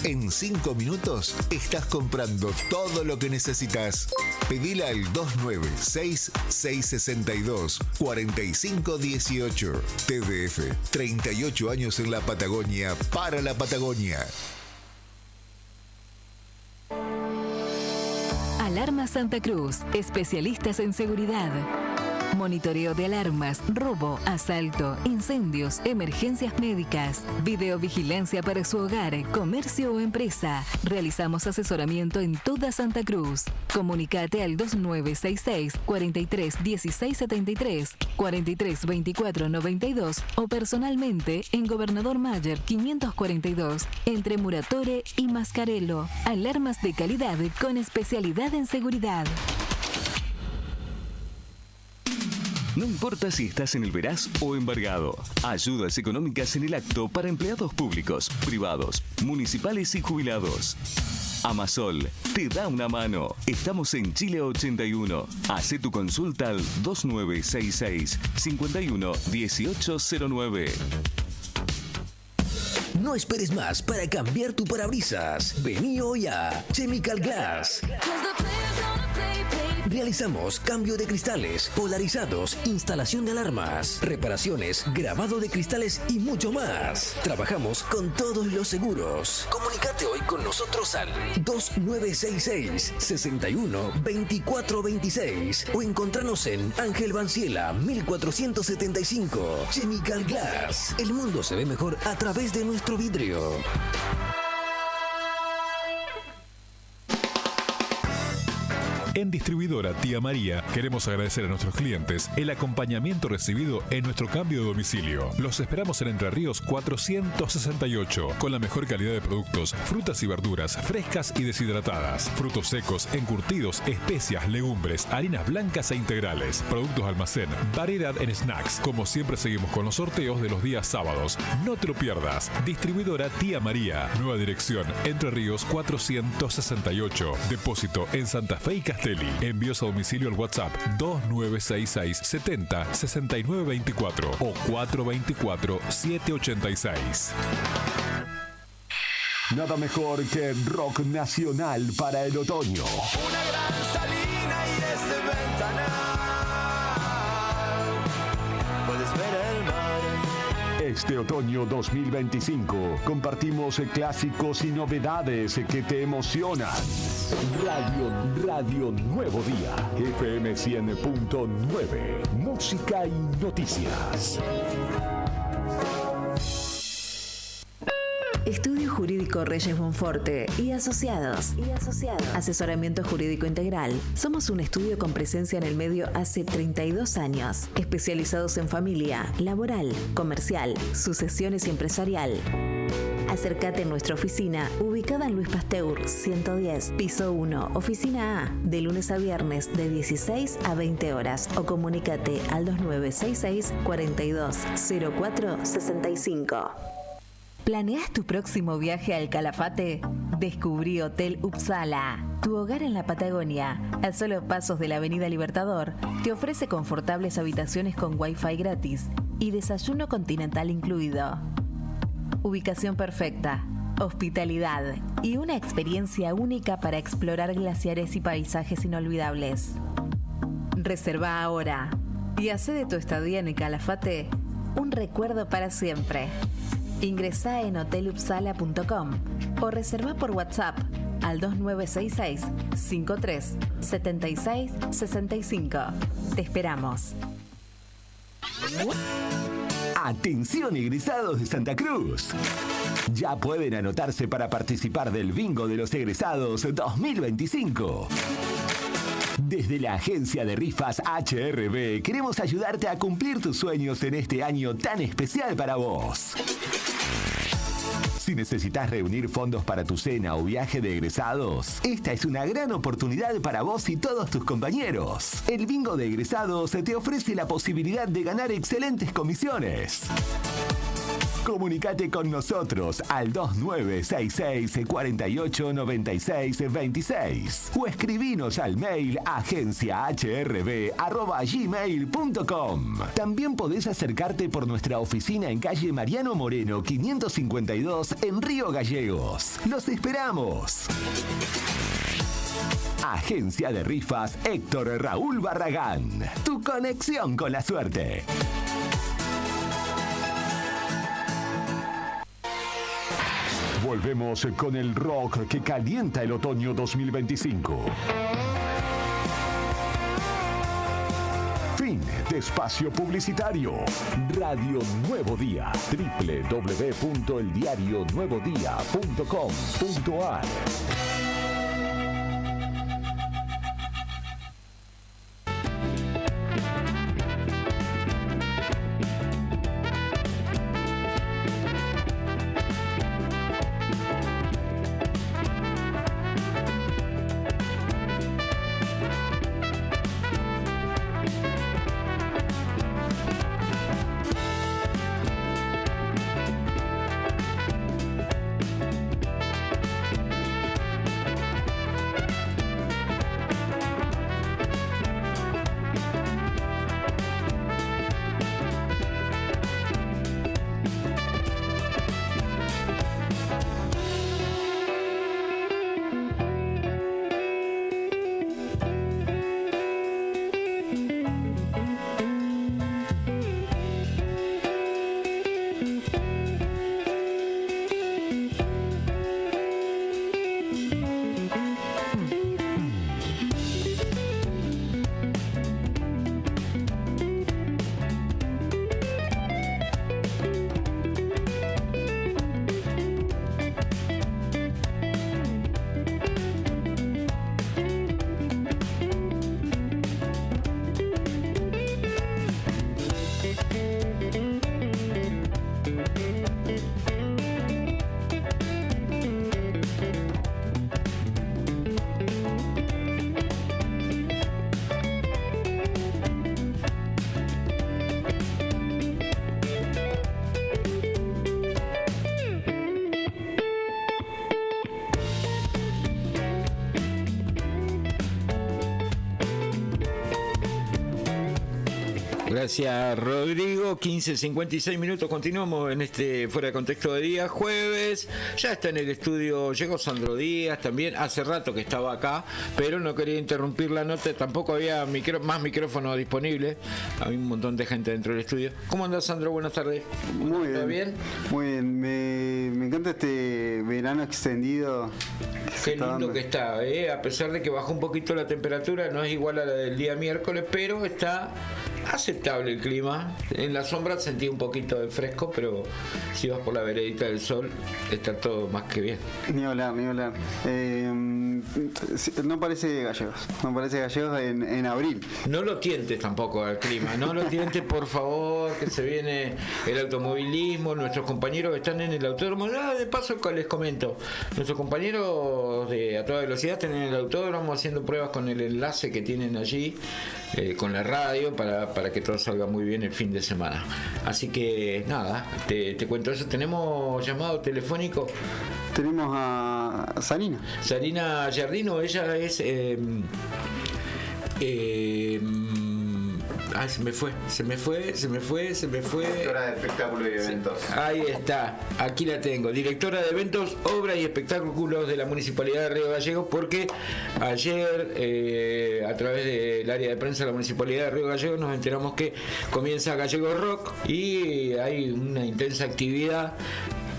En 5 minutos estás comprando todo lo que necesitas. Pedila al 296-662-4518. TDF, 38 años en la Patagonia, para la Patagonia. Alarmas Santa Cruz, especialistas en seguridad. Monitoreo de alarmas, robo, asalto, incendios, emergencias médicas, videovigilancia para su hogar, comercio o empresa. Realizamos asesoramiento en toda Santa Cruz. Comunicate al 2966 43 16 73, 43 24 92 o personalmente en Gobernador Mayer 542, entre Muratore y Mascarello. Alarmas de calidad con especialidad en seguridad. No importa si estás en el Veraz o embargado. Ayudas económicas en el acto para empleados públicos, privados, municipales y jubilados. Amasol te da una mano. Estamos en Chile 81. Hacé tu consulta al 2966 51 1809. No esperes más para cambiar tu parabrisas. Vení hoy a Chemical Glass. Realizamos cambio de cristales, polarizados, instalación de alarmas, reparaciones, grabado de cristales y mucho más. Trabajamos con todos los seguros. Comunicate hoy con nosotros al 2966 61 24 26 o encontranos en Ángel Banciela 1475. Chemical Glass. El mundo se ve mejor a través de nuestro vidrio. En Distribuidora Tía María queremos agradecer a nuestros clientes el acompañamiento recibido en nuestro cambio de domicilio. Los esperamos en Entre Ríos 468 con la mejor calidad de productos, frutas y verduras frescas y deshidratadas, frutos secos, encurtidos, especias, legumbres, harinas blancas e integrales, productos de almacén, variedad en snacks. Como siempre seguimos con los sorteos de los días sábados. No te lo pierdas. Distribuidora Tía María. Nueva dirección Entre Ríos 468. Depósito en Santa Fe y Castelli. Envíos a domicilio al WhatsApp 2966 70 69 24 o 424 786. Nada mejor que rock nacional para el otoño. Una gran salina y desde el ventanal puedes ver el mar. Es este otoño 2025 compartimos clásicos y novedades que te emocionan. Radio Nuevo Día, FM 100.9, música y noticias. Estudio Jurídico Reyes Bonforte y Asociados. Asesoramiento jurídico integral. Somos un estudio con presencia en el medio hace 32 años. Especializados en familia, laboral, comercial, sucesiones y empresarial. Acércate a nuestra oficina, ubicada en Luis Pasteur 110, piso 1, oficina A, de lunes a viernes de 16 a 20 horas o comunícate al 2966 420465. ¿Planeas tu próximo viaje al Calafate? Descubrí Hotel Uppsala. Tu hogar en la Patagonia, a solo pasos de la Avenida Libertador, te ofrece confortables habitaciones con Wi-Fi gratis y desayuno continental incluido. Ubicación perfecta, hospitalidad y una experiencia única para explorar glaciares y paisajes inolvidables. Reserva ahora y hace de tu estadía en el Calafate un recuerdo para siempre. Ingresá en hotelupsala.com o reserva por WhatsApp al 2966 53 76 65. Te esperamos. Atención egresados de Santa Cruz. Ya pueden anotarse para participar del Bingo de los Egresados 2025. Desde la agencia de rifas HRB queremos ayudarte a cumplir tus sueños en este año tan especial para vos. Si necesitas reunir fondos para tu cena o viaje de egresados, esta es una gran oportunidad para vos y todos tus compañeros. El Bingo de Egresados te ofrece la posibilidad de ganar excelentes comisiones. Comunicate con nosotros al 2966 48 96 26 o escribinos al mail agenciahrb@gmail.com. También podés acercarte por nuestra oficina en calle Mariano Moreno 552 en Río Gallegos. ¡Los esperamos! Agencia de Rifas Héctor Raúl Barragán. Tu conexión con la suerte. Volvemos con el rock que calienta el otoño 2025. Fin de espacio publicitario. Radio Nuevo Día. www.eldiarionuevodía.com.ar. Gracias, Rodrigo. 15:56 minutos. Continuamos en este Fuera de Contexto de día jueves. Ya está en el estudio, llegó Sandro Díaz también. Hace rato que estaba acá, pero no quería interrumpir la nota. Tampoco había más micrófonos disponibles. Había un montón de gente dentro del estudio. ¿Cómo andás, Sandro? Buenas tardes. Muy bien. ¿Todo bien? Muy bien. Me encanta este verano extendido. Qué lindo que está, a pesar de que bajó un poquito la temperatura, no es igual a la del día miércoles, pero está aceptable el clima. En la sombra sentí un poquito de fresco, pero si vas por la veredita del sol, está todo más que bien. Ni hablar. No parece gallegos en abril. No lo tientes tampoco al clima, no lo tientes, por favor, que se viene el automovilismo, nuestros compañeros que están en el autódromo. De paso les comento, nuestros compañeros de A Toda Velocidad están en el autódromo haciendo pruebas con el enlace que tienen allí, con la radio, para que todo salga muy bien el fin de semana. Así que nada, te cuento eso. Tenemos llamado telefónico. Tenemos a Sarina Giardino. Ella es se me fue. Directora de espectáculos y eventos. Ahí está, aquí la tengo. Directora de eventos, obras y espectáculos de la Municipalidad de Río Gallegos, porque ayer, a través del área de prensa de la Municipalidad de Río Gallegos, nos enteramos que comienza Gallego Rock y hay una intensa actividad.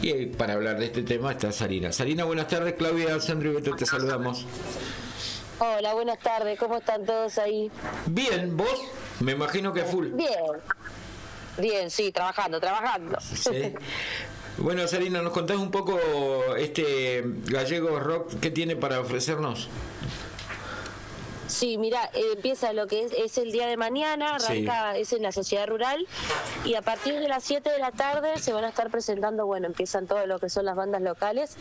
Y para hablar de este tema está Sarina. Sarina, buenas tardes. Claudia, Sandro y Beto, te saludamos. Hola, buenas tardes. ¿Cómo están todos ahí? Bien, ¿vos? Me imagino que a full. Bien, sí, trabajando. Sí. Bueno, Sarina, ¿nos contás un poco este Gallego Rock que tiene para ofrecernos? Sí, mira, empieza lo que es el día de mañana, arranca, es en la sociedad rural, y a partir de las 7 de la tarde se van a estar presentando, empiezan todo lo que son las bandas locales.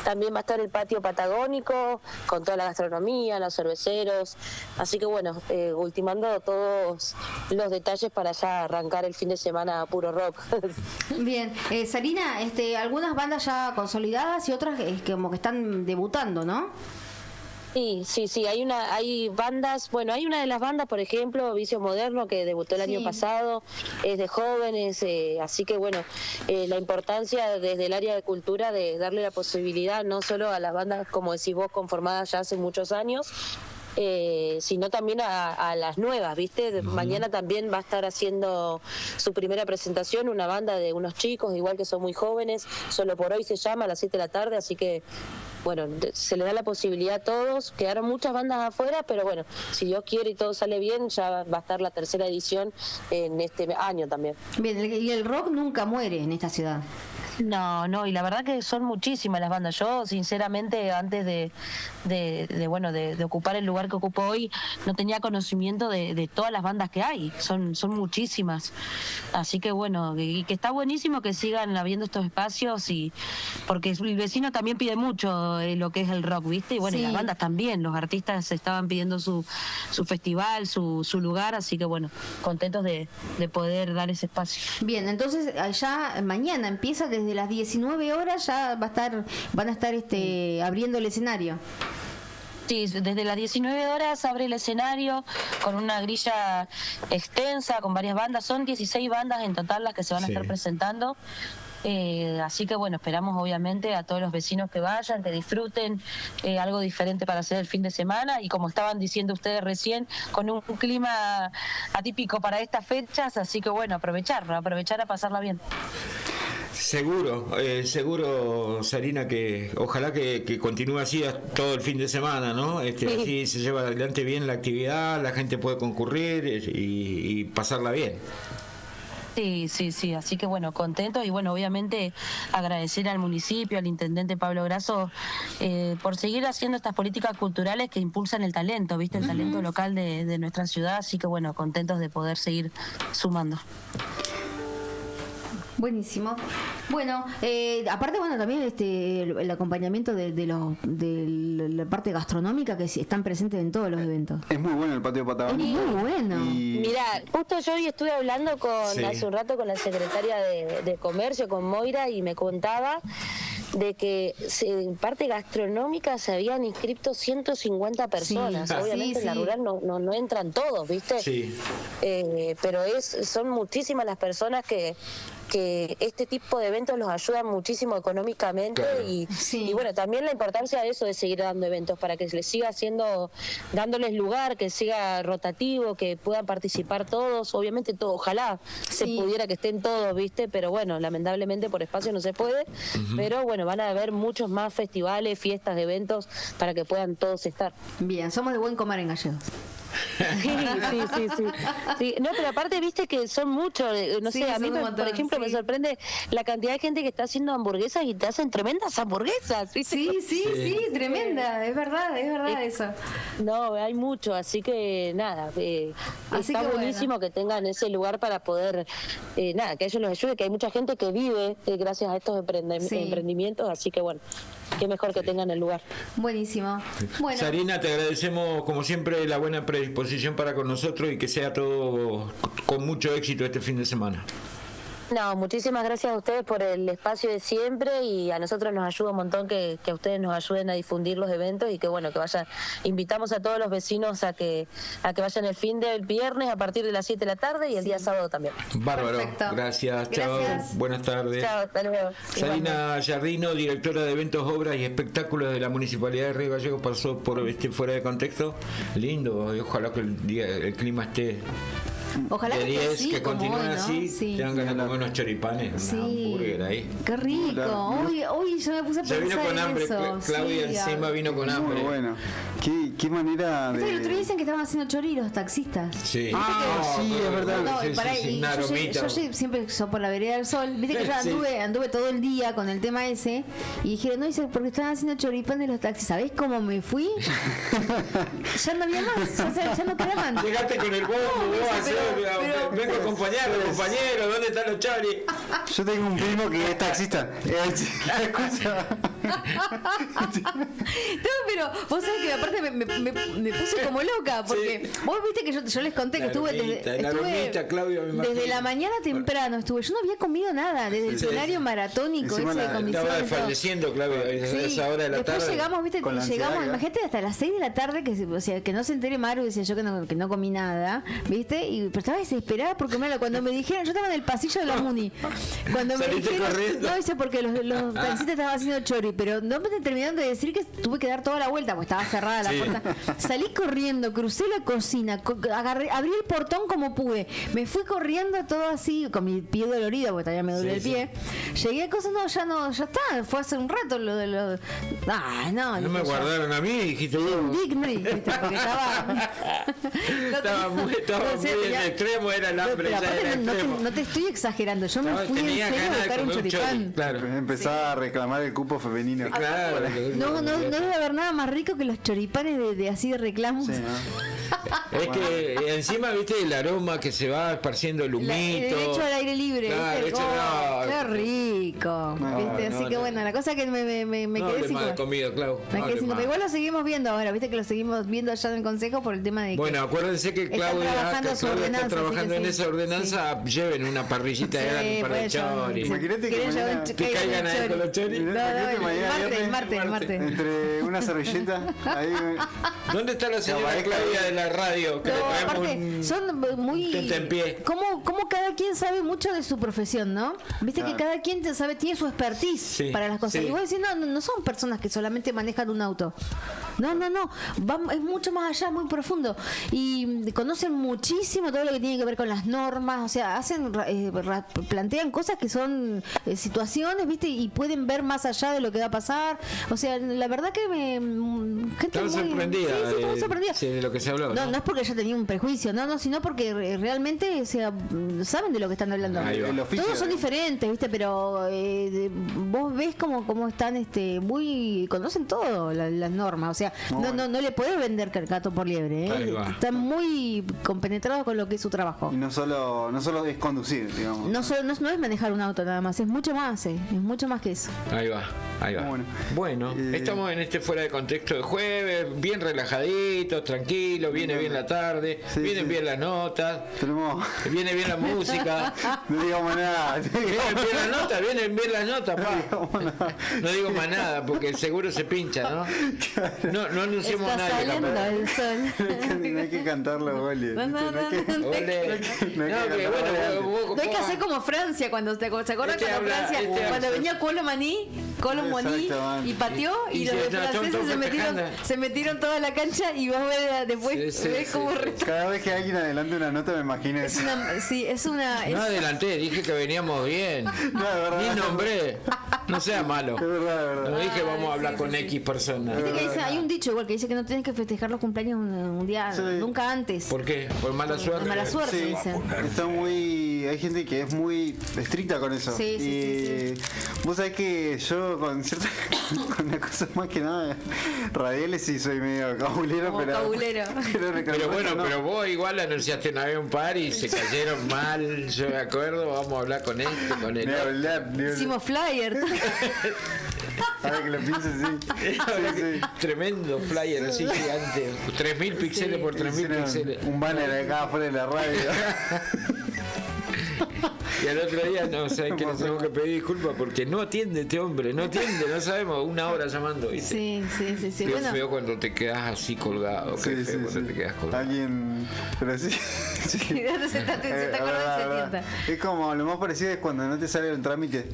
También va a estar el patio patagónico, con toda la gastronomía, los cerveceros, así que ultimando todos los detalles para ya arrancar el fin de semana a puro rock. Bien, Sarina, algunas bandas ya consolidadas y otras como que están debutando, ¿no? Sí, hay bandas, hay una de las bandas, por ejemplo, Vicio Moderno, que debutó el año pasado, es de jóvenes, así que la importancia desde el área de cultura de darle la posibilidad no solo a las bandas, como decís vos, conformadas ya hace muchos años, sino también a las nuevas, ¿viste? Mañana también va a estar haciendo su primera presentación una banda de unos chicos, igual que son muy jóvenes, Solo por Hoy se llama, a las 7 de la tarde, así que se le da la posibilidad a todos. Quedaron muchas bandas afuera, pero si Dios quiere y todo sale bien, ya va a estar la tercera edición en este año también. Bien, y el rock nunca muere en esta ciudad. No, y la verdad que son muchísimas las bandas. Yo, sinceramente, antes de ocupar el lugar que ocupo hoy, no tenía conocimiento de todas las bandas que hay. Son muchísimas. Así que y que está buenísimo que sigan habiendo estos espacios, y porque el vecino también pide mucho lo que es el rock, ¿viste? Y y las bandas también, los artistas estaban pidiendo su festival, su lugar, así que contentos de poder dar ese espacio. Bien, entonces allá mañana empieza desde las 19 horas, ya van a estar abriendo el escenario. Sí, desde las 19 horas abre el escenario con una grilla extensa, con varias bandas. Son 16 bandas en total las que se van a estar presentando. Así que esperamos obviamente a todos los vecinos que vayan, que disfruten algo diferente para hacer el fin de semana, y como estaban diciendo ustedes recién, con un clima atípico para estas fechas, así que aprovechar a pasarla bien. Seguro, Sarina, que ojalá que continúe así todo el fin de semana, ¿no? Así se lleva adelante bien la actividad, la gente puede concurrir y pasarla bien. Sí, así que contentos, y obviamente agradecer al municipio, al intendente Pablo Grasso, por seguir haciendo estas políticas culturales que impulsan el talento, ¿viste? El talento local de nuestra ciudad, así que contentos de poder seguir sumando. Buenísimo. Aparte, también el acompañamiento de la parte gastronómica, que están presentes en todos los eventos. Es muy bueno el patio patagónico. Es muy bueno. Mirá, justo yo hoy estuve hablando hace un rato con la secretaria de Comercio, con Moira, y me contaba de que en parte gastronómica se habían inscrito 150 personas. Obviamente en la rural no entran todos, ¿viste? Sí. Pero son muchísimas las personas que este tipo de eventos los ayudan muchísimo económicamente. Claro. Y bueno, también la importancia de eso, de seguir dando eventos para que les siga dándoles lugar, que siga rotativo, que puedan participar todos. Obviamente ojalá se pudiera que estén todos, ¿viste? Pero bueno, lamentablemente por espacio no se puede. Pero bueno, van a haber muchos más festivales, fiestas, eventos para que puedan todos estar. Bien, somos de buen comer en Gallegos. Sí. No, pero aparte viste que son muchos, no sé, a mí por ejemplo me sorprende la cantidad de gente que está haciendo hamburguesas y te hacen tremendas hamburguesas, ¿viste? Sí, tremenda, es verdad eso. No, hay mucho, así que nada, está buenísimo que tengan ese lugar para poder, que ellos los ayude, que hay mucha gente que vive gracias a estos emprendimientos, así que bueno, qué mejor que tengan el lugar. Buenísimo. Bueno. Sarina, te agradecemos como siempre la buena predisposición para con nosotros y que sea todo con mucho éxito este fin de semana. No, muchísimas gracias a ustedes por el espacio de siempre, y a nosotros nos ayuda un montón que ustedes nos ayuden a difundir los eventos, y que bueno, que vayan, invitamos a todos los vecinos a que vayan el fin del viernes a partir de las 7 de la tarde y el día sábado también. Bárbaro. Perfecto. Gracias. Chao. Buenas tardes. Chao, hasta luego. Sarina Giardino, directora de eventos, obras y espectáculos de la Municipalidad de Río Gallegos, pasó por Fuera de Contexto. Lindo, y ojalá que el clima esté Ojalá de 10, sí, que continúen hoy, ¿no? así, tengan ganas de comer unos choripanes, una hamburguera ahí. Qué rico. Hoy yo me puse a pensar vino con hambre, eso. Claudia encima vino con hambre. Muy bueno. ¿Qué manera de...? El otro día dicen que estaban haciendo choris los taxistas. Sí. Sí, es verdad. Yo siempre soy por la vereda del Sol. Viste que yo anduve todo el día con el tema ese, y dijeron, no, dice, porque estaban haciendo choripanes los taxis. ¿Sabés cómo me fui? Ya no había más, ya no quedaba más. Llegaste con el bombo, vengo a acompañarlo, compañero, ¿dónde están los choris? Yo tengo un primo que es taxista. No, pero vos sabés que aparte me puse como loca, porque vos viste que yo les conté que estuve desde la mañana temprano, yo no había comido nada, desde el plenario maratónico ese de comisión. Estaba desfalleciendo, Claudia, a esa hora de la tarde. Después llegamos, viste, imagínate hasta las 6 de la tarde, que no se entere Maru, decía yo que no comí nada, viste, pero estaba desesperada porque cuando me dijeron, yo estaba en el pasillo de la Muni, cuando me dijeron, no, dice, porque los taxistas estaban haciendo chori, pero no me terminaron de decir que tuve que dar toda la vuelta, porque estaba cerrada la puerta. Salí corriendo, crucé la cocina, abrí el portón como pude, me fui corriendo todo así, con mi pie dolorido, porque todavía me duele el pie. Llegué a cosas, ya está, fue hace un rato lo de los... No me guardaron a mí, dijiste vos. Porque estaba muy en extremo, era el hambre. No te estoy exagerando, yo me fui en serio a buscar un choripán. Claro. Empezaba a reclamar el cupo femenino. Claro. No debe haber nada más rico que los choripanes de así de reclamos. Sí, ¿no? Es que encima, viste, el aroma que se va esparciendo, el humito. El hecho al aire libre. Claro, qué rico. ¿Viste? Así que bueno, la cosa que me quedé sin comida, Clau. Igual lo seguimos viendo ahora, viste que lo seguimos viendo allá en el consejo por el tema de que... Bueno, acuérdense que Claudia está trabajando en esa ordenanza. Lleven una parrillita, hagan un par de choris. Imagínate que caigan ahí con los choris. Martes. Entre una servilleta ahí... ¿Dónde está la señora Claudia de la radio? Que son muy... ¿Cómo cada quien sabe mucho de su profesión, ¿no? Viste que cada quien tiene su expertise para las cosas. Y vos decís, no son personas que solamente manejan un auto. No. Es mucho más allá, muy profundo. Y conocen muchísimo todo lo que tiene que ver con las normas. O sea, plantean cosas que son situaciones, ¿viste? Y pueden ver más allá de lo que va a pasar. O sea, la verdad que estaba sorprendida. Estaba sorprendida. De lo que se habló. No es porque yo tenía un prejuicio, sino porque realmente saben de lo que están hablando. Todos son diferentes, ¿viste? Pero vos ves cómo están conocen todo las normas. O sea, no le podés vender gato por liebre, están muy compenetrados con lo que es su trabajo. Y no solo es conducir, digamos. No es manejar un auto nada más, es mucho más que eso. Ahí va. Bueno, estamos en Fuera de Contexto de jueves, bien relajaditos, tranquilos, viene bien la tarde, vienen bien las notas, viene bien la música. No digamos nada. Vienen bien las notas, No digo más nada porque seguro se pincha, ¿no? No anunciamos nada. Está saliendo el sol. No hay que cantarlo, Oli. No hay que hacer como Francia cuando ¿se acuerdan cuando Francia cuando venía Colo Maní y pateó y los franceses se metieron toda la cancha y vos ves ves como cada vez que alguien adelante una nota me imagino eso. No adelanté, dije que veníamos bien. Ni nombré. No sea malo. Es verdad. No dije vamos a hablar con X personas. Hay un dicho igual que dice que no tienes que festejar los cumpleaños un día nunca antes. ¿Por qué? ¿Por mala suerte? Por mala suerte, sí, dicen. Está hay gente que es muy estricta con eso. Sí. Vos sabés que yo con una cosa más que nada radiales sí soy medio cabulero, pero bueno, pero vos igual anunciaste una vez un par y se cayeron mal, yo me acuerdo, vamos a hablar con con el hicimos flyer. Ahora que lo pienso, sí. Tremendo flyer así gigante, 3000 píxeles por 3000 píxeles. Un banner acá afuera de la radio. Y al otro día ¿sabes que nos tenemos que pedir disculpas porque no atiende este hombre, no sabemos, una hora llamando, ¿viste? Sí. Qué feo cuando te quedas así colgado, qué feo cuando te quedas colgado. Alguien, pero sí. Se te acuerdas, es como lo más parecido es cuando no te sale el trámite.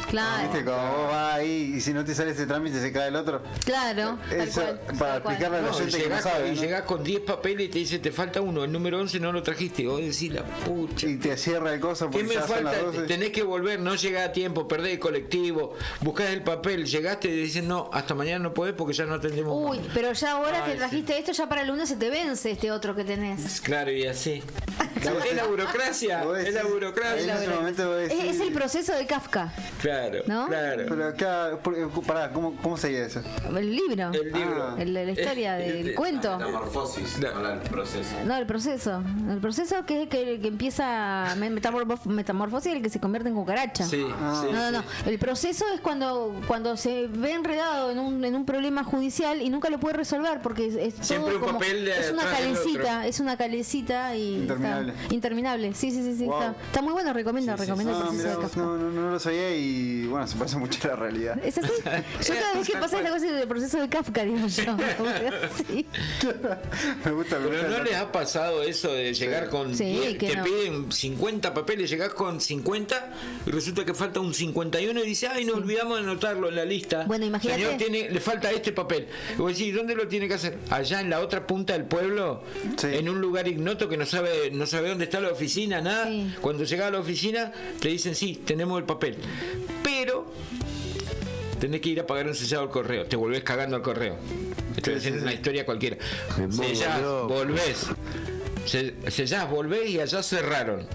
Claro. ¿Viste? Como vos vas ahí y si no te sale ese trámite se cae el otro. Claro. Eso, para explicarle a la gente que no sabe. Y llegás con 10 papeles y te dice te falta uno, el número 11 no lo trajiste. Y vos decís la pucha. Y te cierra el coso porque ¿qué me falta? Tenés que volver, no llegás a tiempo, perdés el colectivo, buscás el papel, llegaste y dicen no, hasta mañana no podés porque ya no atendemos más. Pero ya ahora que trajiste esto, ya para el lunes se te vence este otro que tenés. Claro, y así. Es la burocracia. Es la burocracia. Es el proceso de Kafka. Claro. ¿No? Claro. Pero acá, pará, ¿cómo sería eso? El libro. La historia del cuento. La metamorfosis, no el proceso. No, el proceso. El proceso que es que empieza metamorfosis y el que se convierte en cucaracha. Sí. No. El proceso es cuando se ve enredado en un problema judicial y nunca lo puede resolver porque es siempre todo un papel de es una calecita y interminable. Sí. Wow. Está muy bueno, recomiendo el proceso de Kafka. No lo sabía y bueno, se parece mucho a la realidad. ¿Es así? Yo cada vez que pasa esta cosa del proceso de Kafka, digo yo. Sí. Me gusta. Pero ¿no les ha pasado eso de llegar con 10, te piden 50 papeles, llegás con 50 y resulta que falta un 51 y dice, ay, nos olvidamos de anotarlo en la lista. Bueno, imagínate. Señor, le falta este papel. Y vos decís, ¿dónde lo tiene que hacer? Allá en la otra punta del pueblo, en un lugar ignoto que no sabe dónde está la oficina, nada. Cuando llegás a la oficina te dicen, sí, tenemos el papel. Pero tenés que ir a pagar un sellado al correo, te volvés cagando al correo. Estoy haciendo una historia cualquiera. Sellás, volvés y allá cerraron.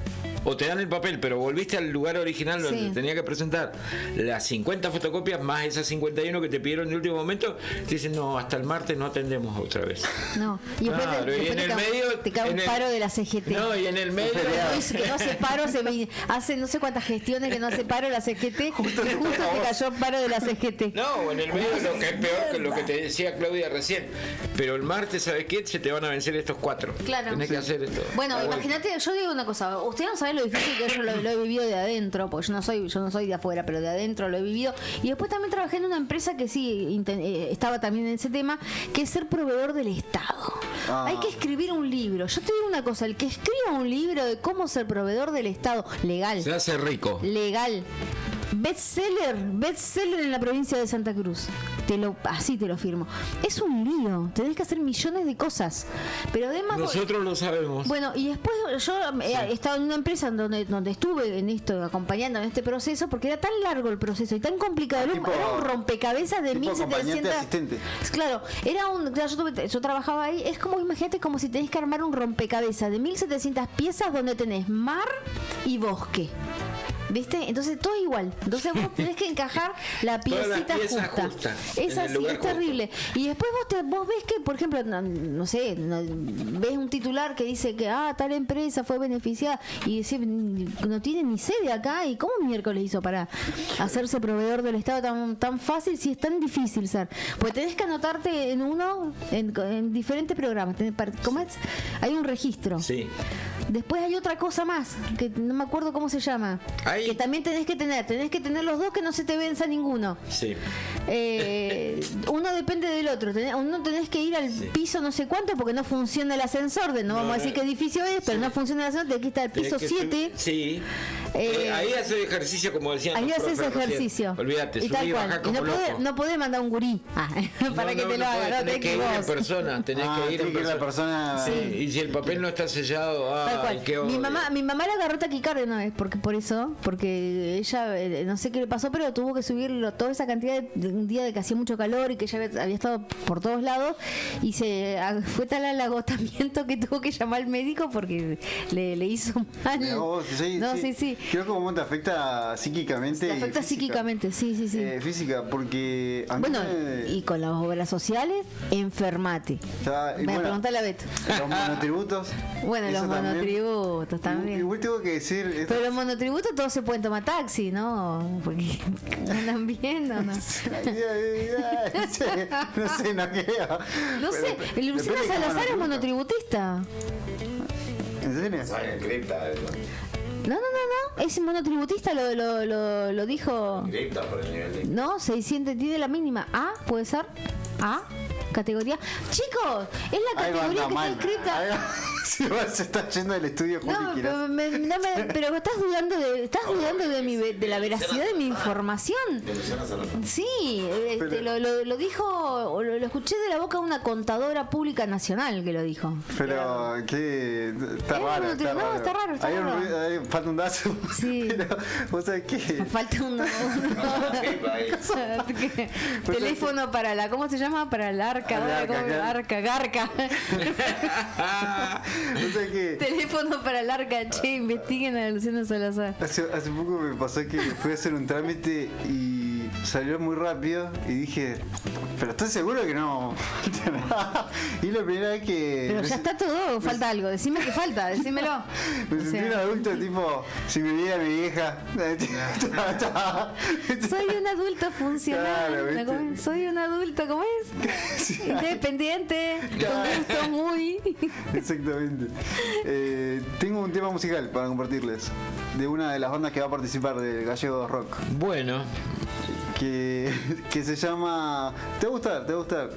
O te dan el papel, pero volviste al lugar original donde tenía que presentar las 50 fotocopias más esas 51 que te pidieron en el último momento. Te dicen, no, hasta el martes no atendemos otra vez. No, y después en el medio te cae un paro de la CGT. No, y en el medio que no hace paro, hace no sé cuántas gestiones que no hace paro la CGT, justo te cayó paro de la CGT. No, en el medio lo que es peor que lo que te decía Claudia recién. Pero el martes, ¿sabes qué? Se te van a vencer estos 4. Claro. Tenés que hacer esto. Bueno, imagínate, yo digo una cosa, ustedes no saben lo difícil que yo lo he vivido de adentro, porque yo no soy de afuera, pero de adentro lo he vivido. Y después también trabajé en una empresa que estaba también en ese tema, que es ser proveedor del Estado. Hay que escribir un libro. Yo te digo una cosa, el que escriba un libro de cómo ser proveedor del Estado, legal. Se hace rico. Legal. Bestseller en la provincia de Santa Cruz. Así te lo firmo. Es un lío. Tenés que hacer millones de cosas. Pero además nosotros lo sabemos. Bueno, y después yo he estado en una empresa donde estuve en esto, acompañando en este proceso, porque era tan largo el proceso y tan complicado. Era un rompecabezas de 1700. Claro, yo trabajaba ahí. Es como, imagínate, como si tenés que armar un rompecabezas de 1700 piezas donde tenés mar y bosque. ¿Viste? Entonces todo igual. Entonces vos tenés que encajar la piecita justa. Es así, es terrible. Y después vos ves que, por ejemplo, no sé, ves un titular que dice que tal empresa fue beneficiada y no tiene ni sede acá. ¿Y cómo miércoles hizo para hacerse proveedor del Estado tan fácil si es tan difícil ser? Pues tenés que anotarte en diferentes programas. ¿Cómo es? Hay un registro. Sí. Después hay otra cosa más, que no me acuerdo cómo se llama. que también tenés que tener los dos, que no se te venza ninguno. Sí. Uno depende del otro. Uno tenés que ir al piso no sé cuánto porque no funciona el ascensor. No vamos a decir qué edificio es, pero no funciona el ascensor. Tenés que estar al piso 7. Sí. Ahí haces ejercicio, como decían. Ahí haces ejercicio. Olvídate, subí y bajá como loco. No podés mandar un gurí para que te lo haga. Tenés que ir en persona. Tenés que ir en persona. Sí. Y si el papel no está sellado, qué mi mamá la agarró taquicardia una vez, porque ella, no sé qué le pasó, pero tuvo que subirlo toda esa cantidad de un día de que hacía mucho calor y que ella había estado por todos lados, y fue tal el agotamiento que tuvo que llamar al médico porque le hizo mal. Sí. Creo que como te afecta psíquicamente. Te afecta psíquicamente, sí. Física, porque y con las obras sociales, enfermate. Me preguntale a Beto. Los monotributos. Bueno, los monotributos también. Igual tengo que decir. Pero los monotributos todos se pueden tomar taxi, ¿no? Porque andan bien, ¿o no? No sé, no creo. No sé, Luciano Salazar es monotributista. ¿En serio? No, es monotributista, lo dijo. No, 600, tiene la mínima A, ¿puede ser? A, categoría. Chicos, es la categoría que está inscrita. Se está yendo del estudio. Pero estás dudando de la veracidad de mi información. Sí, lo dijo, lo escuché de la boca de una contadora pública nacional que lo dijo. Pero que está raro. Está raro. Falta un dato. Sí. ¿Vos sabés qué? Falta un teléfono para la, ¿cómo se llama? Para la garca. O sea que teléfono para el arca, investiguen a Luciano Salazar. Hace poco me pasó que fui a hacer un trámite y salió muy rápido y dije, pero ¿estás seguro que no? Y la primera vez que... Pero ya está todo, falta algo, decime que falta, decímelo. Me sentí un adulto tipo, si me viera mi vieja. Soy un adulto funcional. Claro, soy un adulto, ¿cómo es? Independiente, con gusto muy... Exactamente. Tengo un tema musical para compartirles de una de las bandas que va a participar del Gallego Rock. Bueno. Que se llama... ¿Te va a gustar?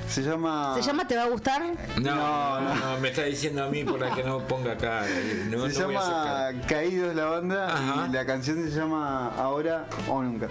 Se llama ¿Te va a gustar? No, me está diciendo a mí para que no ponga cara. Se llama Caídos la banda. Ajá. Y la canción se llama Ahora o Nunca.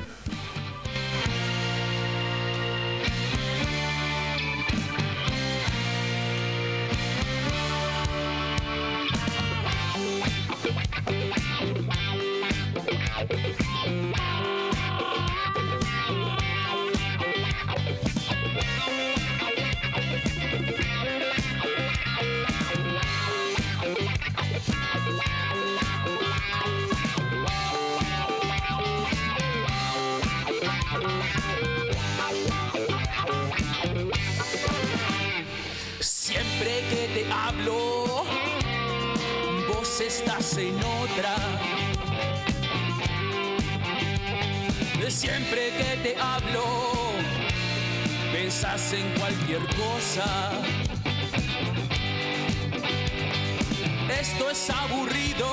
Siempre que te hablo, vos estás en otra. Siempre que te hablo, pensás en cualquier cosa. Esto es aburrido,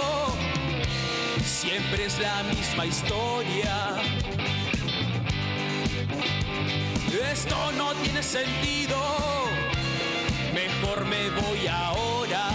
siempre es la misma historia. Esto no tiene sentido, mejor me voy ahora.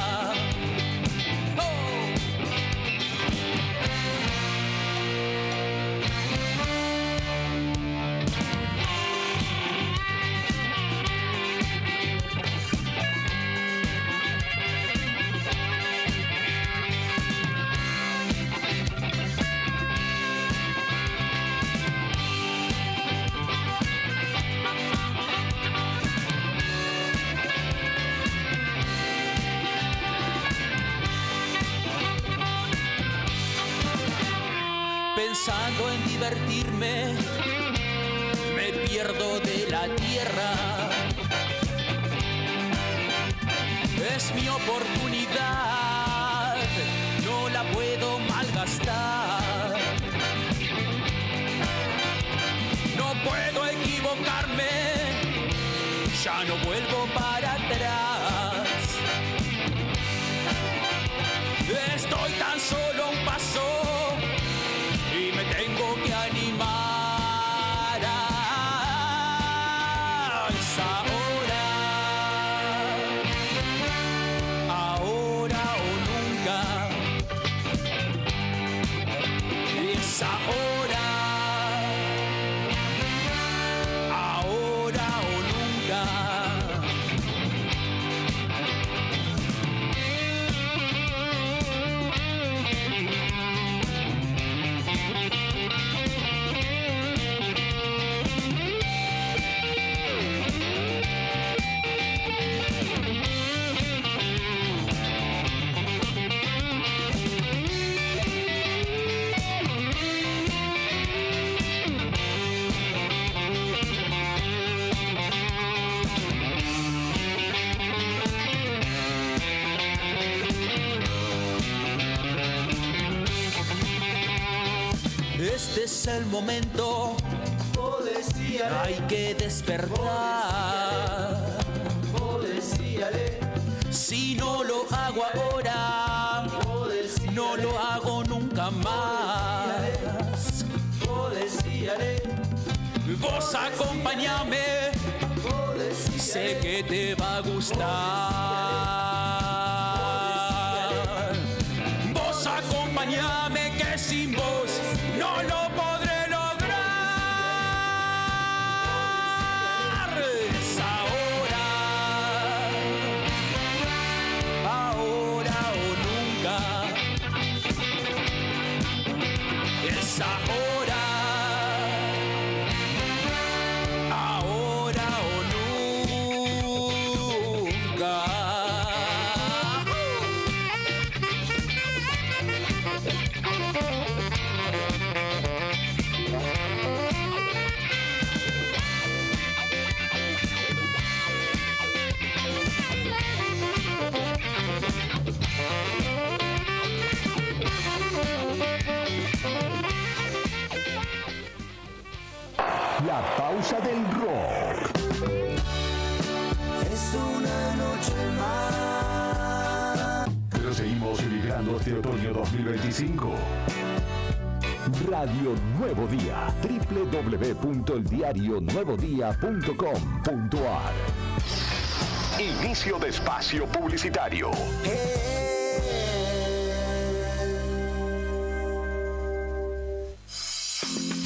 Pensando en divertirme, me pierdo de la tierra. Es mi oportunidad, no la puedo malgastar. No puedo equivocarme, ya no vuelvo para atrás. Estoy tan solo a un paso Este es el momento, hay que despertar. Si no lo hago ahora, no lo hago nunca más. Vos acompáñame, sé que te va a gustar. Vos acompáñame, que sin vos no lo podré lograr. Es ahora o nunca. Es ahora o nunca. La pausa del rock. Es una noche más. Pero seguimos vibrando este otoño 2025. Radio Nuevo Día. www.eldiarionuevodía.com.ar. Inicio de espacio publicitario.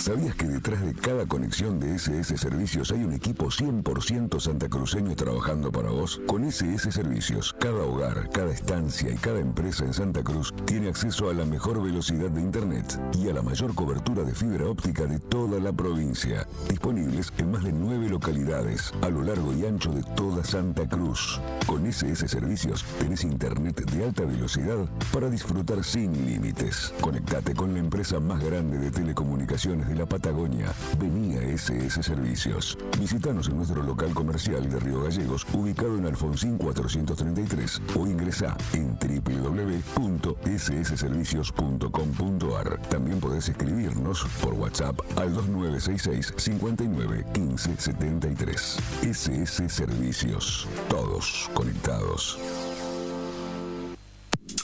¿Sabías que detrás de cada conexión de SS Servicios hay un equipo 100% santacruceño trabajando para vos? Con SS Servicios, cada hogar, cada estancia y cada empresa en Santa Cruz tiene acceso a la mejor velocidad de Internet y a la mayor cobertura de fibra óptica de toda la provincia. Disponibles en más de 9 localidades a lo largo y ancho de toda Santa Cruz. Con SS Servicios tenés Internet de alta velocidad para disfrutar sin límites. Conectate con la empresa más grande de telecomunicaciones de la Patagonia. Vení a SS Servicios. Visítanos en nuestro local comercial de Río Gallegos, ubicado en Alfonsín 433, o ingresá en www.ssservicios.com.ar. También podés escribirnos por WhatsApp al 2966 59 15 73. SS Servicios. Todos conectados.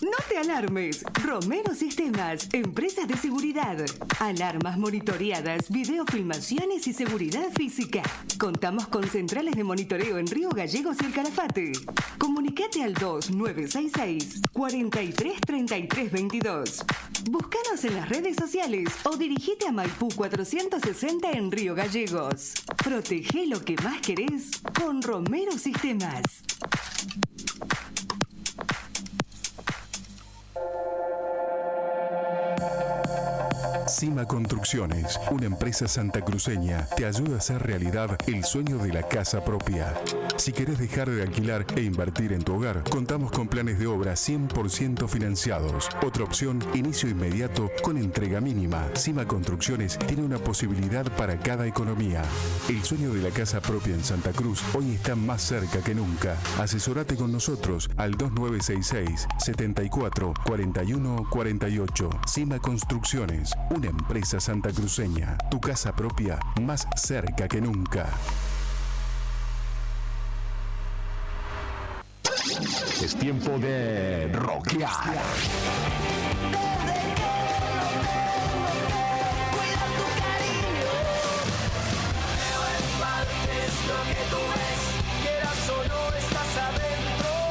No te alarmes. Romero Sistemas, empresas de seguridad. Alarmas monitoreadas, videofilmaciones y seguridad física. Contamos con centrales de monitoreo en Río Gallegos y El Calafate. Comunicate al 2966 43 33 22. Búscanos en las redes sociales o dirigite a Maipú 460 en Río Gallegos. Protege lo que más querés con Romero Sistemas. Cima Construcciones, una empresa santacruceña, te ayuda a hacer realidad el sueño de la casa propia. Si querés dejar de alquilar e invertir en tu hogar, contamos con planes de obra 100% financiados. Otra opción, inicio inmediato con entrega mínima. Cima Construcciones tiene una posibilidad para cada economía. El sueño de la casa propia en Santa Cruz hoy está más cerca que nunca. Asesorate con nosotros al 2966 74 41 48. Cima Construcciones, una empresa santacruceña. Tu casa propia más cerca que nunca. Es tiempo de rockear.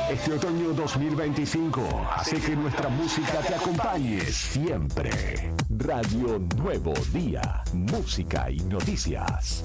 Este otoño 2025 hace que nuestra música te acompañe siempre. Radio Nuevo Día, música y noticias.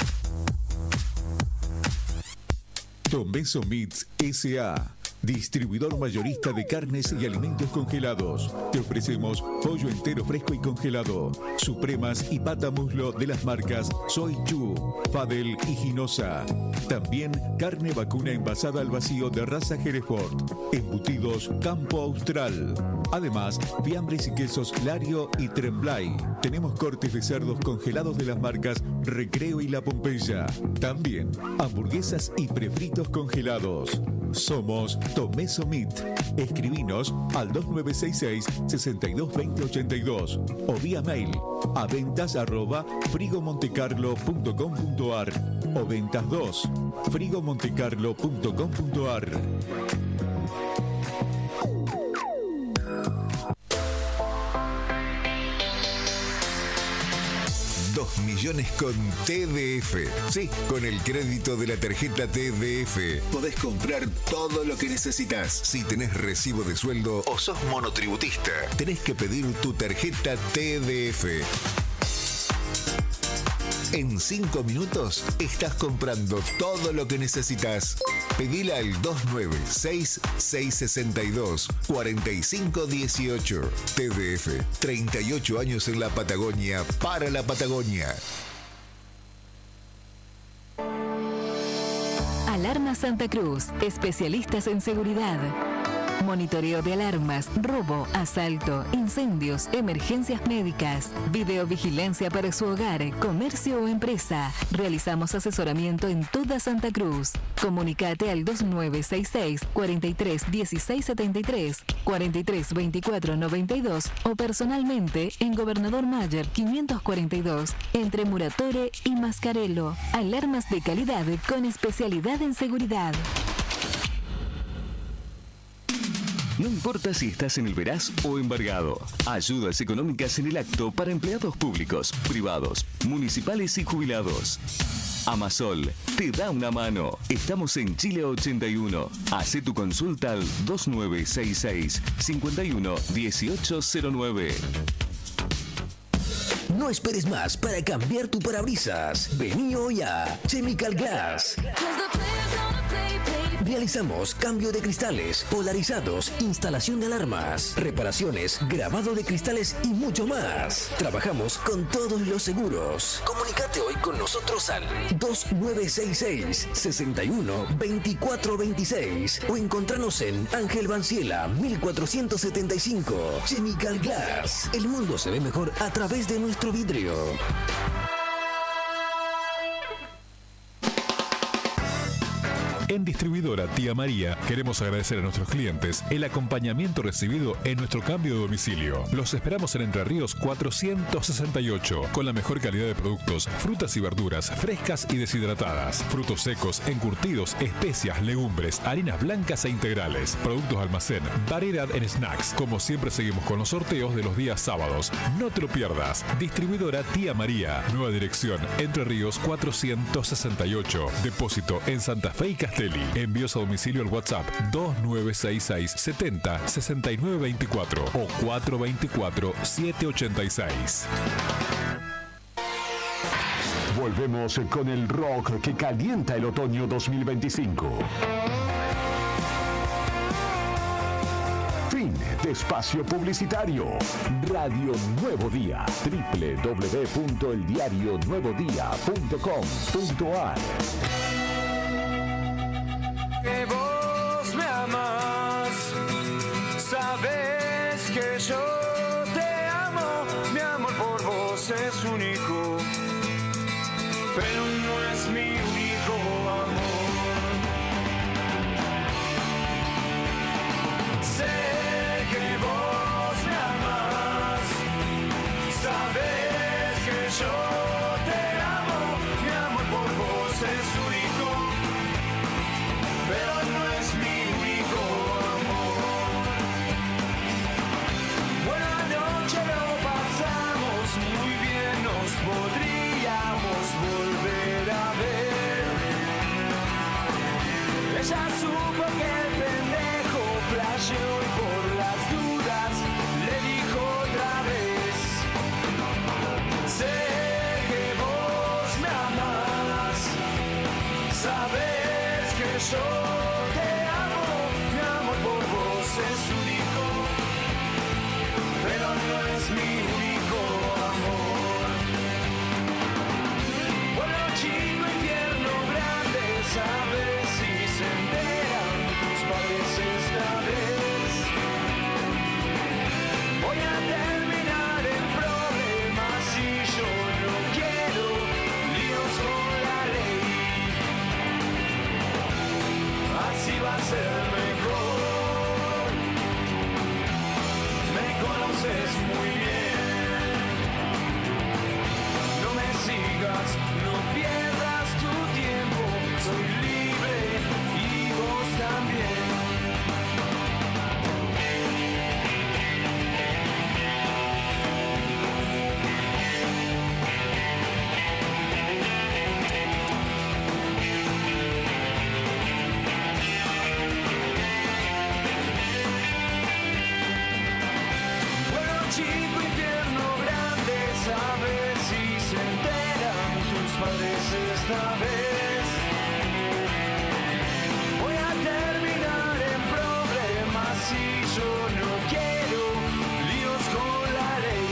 Don Benzo Meats S.A., distribuidor mayorista de carnes y alimentos congelados. Te ofrecemos pollo entero fresco y congelado, supremas y pata muslo de las marcas Soy Chu, Fadel y Ginosa. También carne vacuna envasada al vacío de raza Hereford, embutidos Campo Austral. Además, fiambres y quesos Lario y Tremblay. Tenemos cortes de cerdos congelados de las marcas Recreo y La Pompeya. También hamburguesas y prefritos congelados. Somos Tomeso Meat. Escribinos al 2966-622082 o vía mail a ventas@frigomontecarlo.com.ar o ventas2frigomontecarlo.com.ar. 2 millones con TDF. Sí, con el crédito de la tarjeta TDF podés comprar todo lo que necesitas. Si tenés recibo de sueldo o sos monotributista, tenés que pedir tu tarjeta TDF. En 5 minutos estás comprando todo lo que necesitas. Pedila al 296-662-4518. TDF, 38 años en la Patagonia, para la Patagonia. Alarmas Santa Cruz, especialistas en seguridad. Monitoreo de alarmas, robo, asalto, incendios, emergencias médicas, videovigilancia para su hogar, comercio o empresa. Realizamos asesoramiento en toda Santa Cruz. Comunicate al 2966 43 16 73, 43 24 92 o personalmente en Gobernador Mayer 542, entre Muratore y Mascarello. Alarmas de calidad con especialidad en seguridad. No importa si estás en el Veraz o embargado. Ayudas económicas en el acto para empleados públicos, privados, municipales y jubilados. Amasol te da una mano. Estamos en Chile 81. Hacé tu consulta al 2966 51 1809. No esperes más para cambiar tu parabrisas. Vení hoy a Chemical Glass. Realizamos cambio de cristales, polarizados, instalación de alarmas, reparaciones, grabado de cristales y mucho más. Trabajamos con todos los seguros. Comunicate hoy con nosotros al 2966 61 24 26 o encontranos en Ángel Banciela 1475. Chemical Glass. El mundo se ve mejor a través de nuestro vidrio. En Distribuidora Tía María queremos agradecer a nuestros clientes el acompañamiento recibido en nuestro cambio de domicilio. Los esperamos en Entre Ríos 468 con la mejor calidad de productos, frutas y verduras frescas y deshidratadas, frutos secos, encurtidos, especias, legumbres, harinas blancas e integrales, productos de almacén, variedad en snacks. Como siempre seguimos con los sorteos de los días sábados. No te lo pierdas. Distribuidora Tía María. Nueva dirección Entre Ríos 468. Depósito en Santa Fe y Castelli. Envíos a domicilio al WhatsApp 2966 70 69 24 o 424 786. Volvemos con el rock que calienta el otoño 2025. Fin de espacio publicitario. Radio Nuevo Día. www.eldiarionuevodía.com.ar. Que vos me amás, sabes que yo te amo, mi amor por vos es único, pero no es mi único amor. Sé que vos me amás, sabes que yo te amo, mi amor por vos es único, pero no es mi único amor. Buena noche, lo pasamos muy bien, nos podríamos volver a ver. Ella supo que el pendejo flasheó y por las dudas le dijo otra vez. Sé que vos me amás, sabes que yo te amo, mi amor por vos es único, pero no es mi único amor. Pueblo chico, infierno grande, sabes si se enteran tus padres esta vez. esta vez. Voy a terminar en problemas y yo no quiero líos con la ley.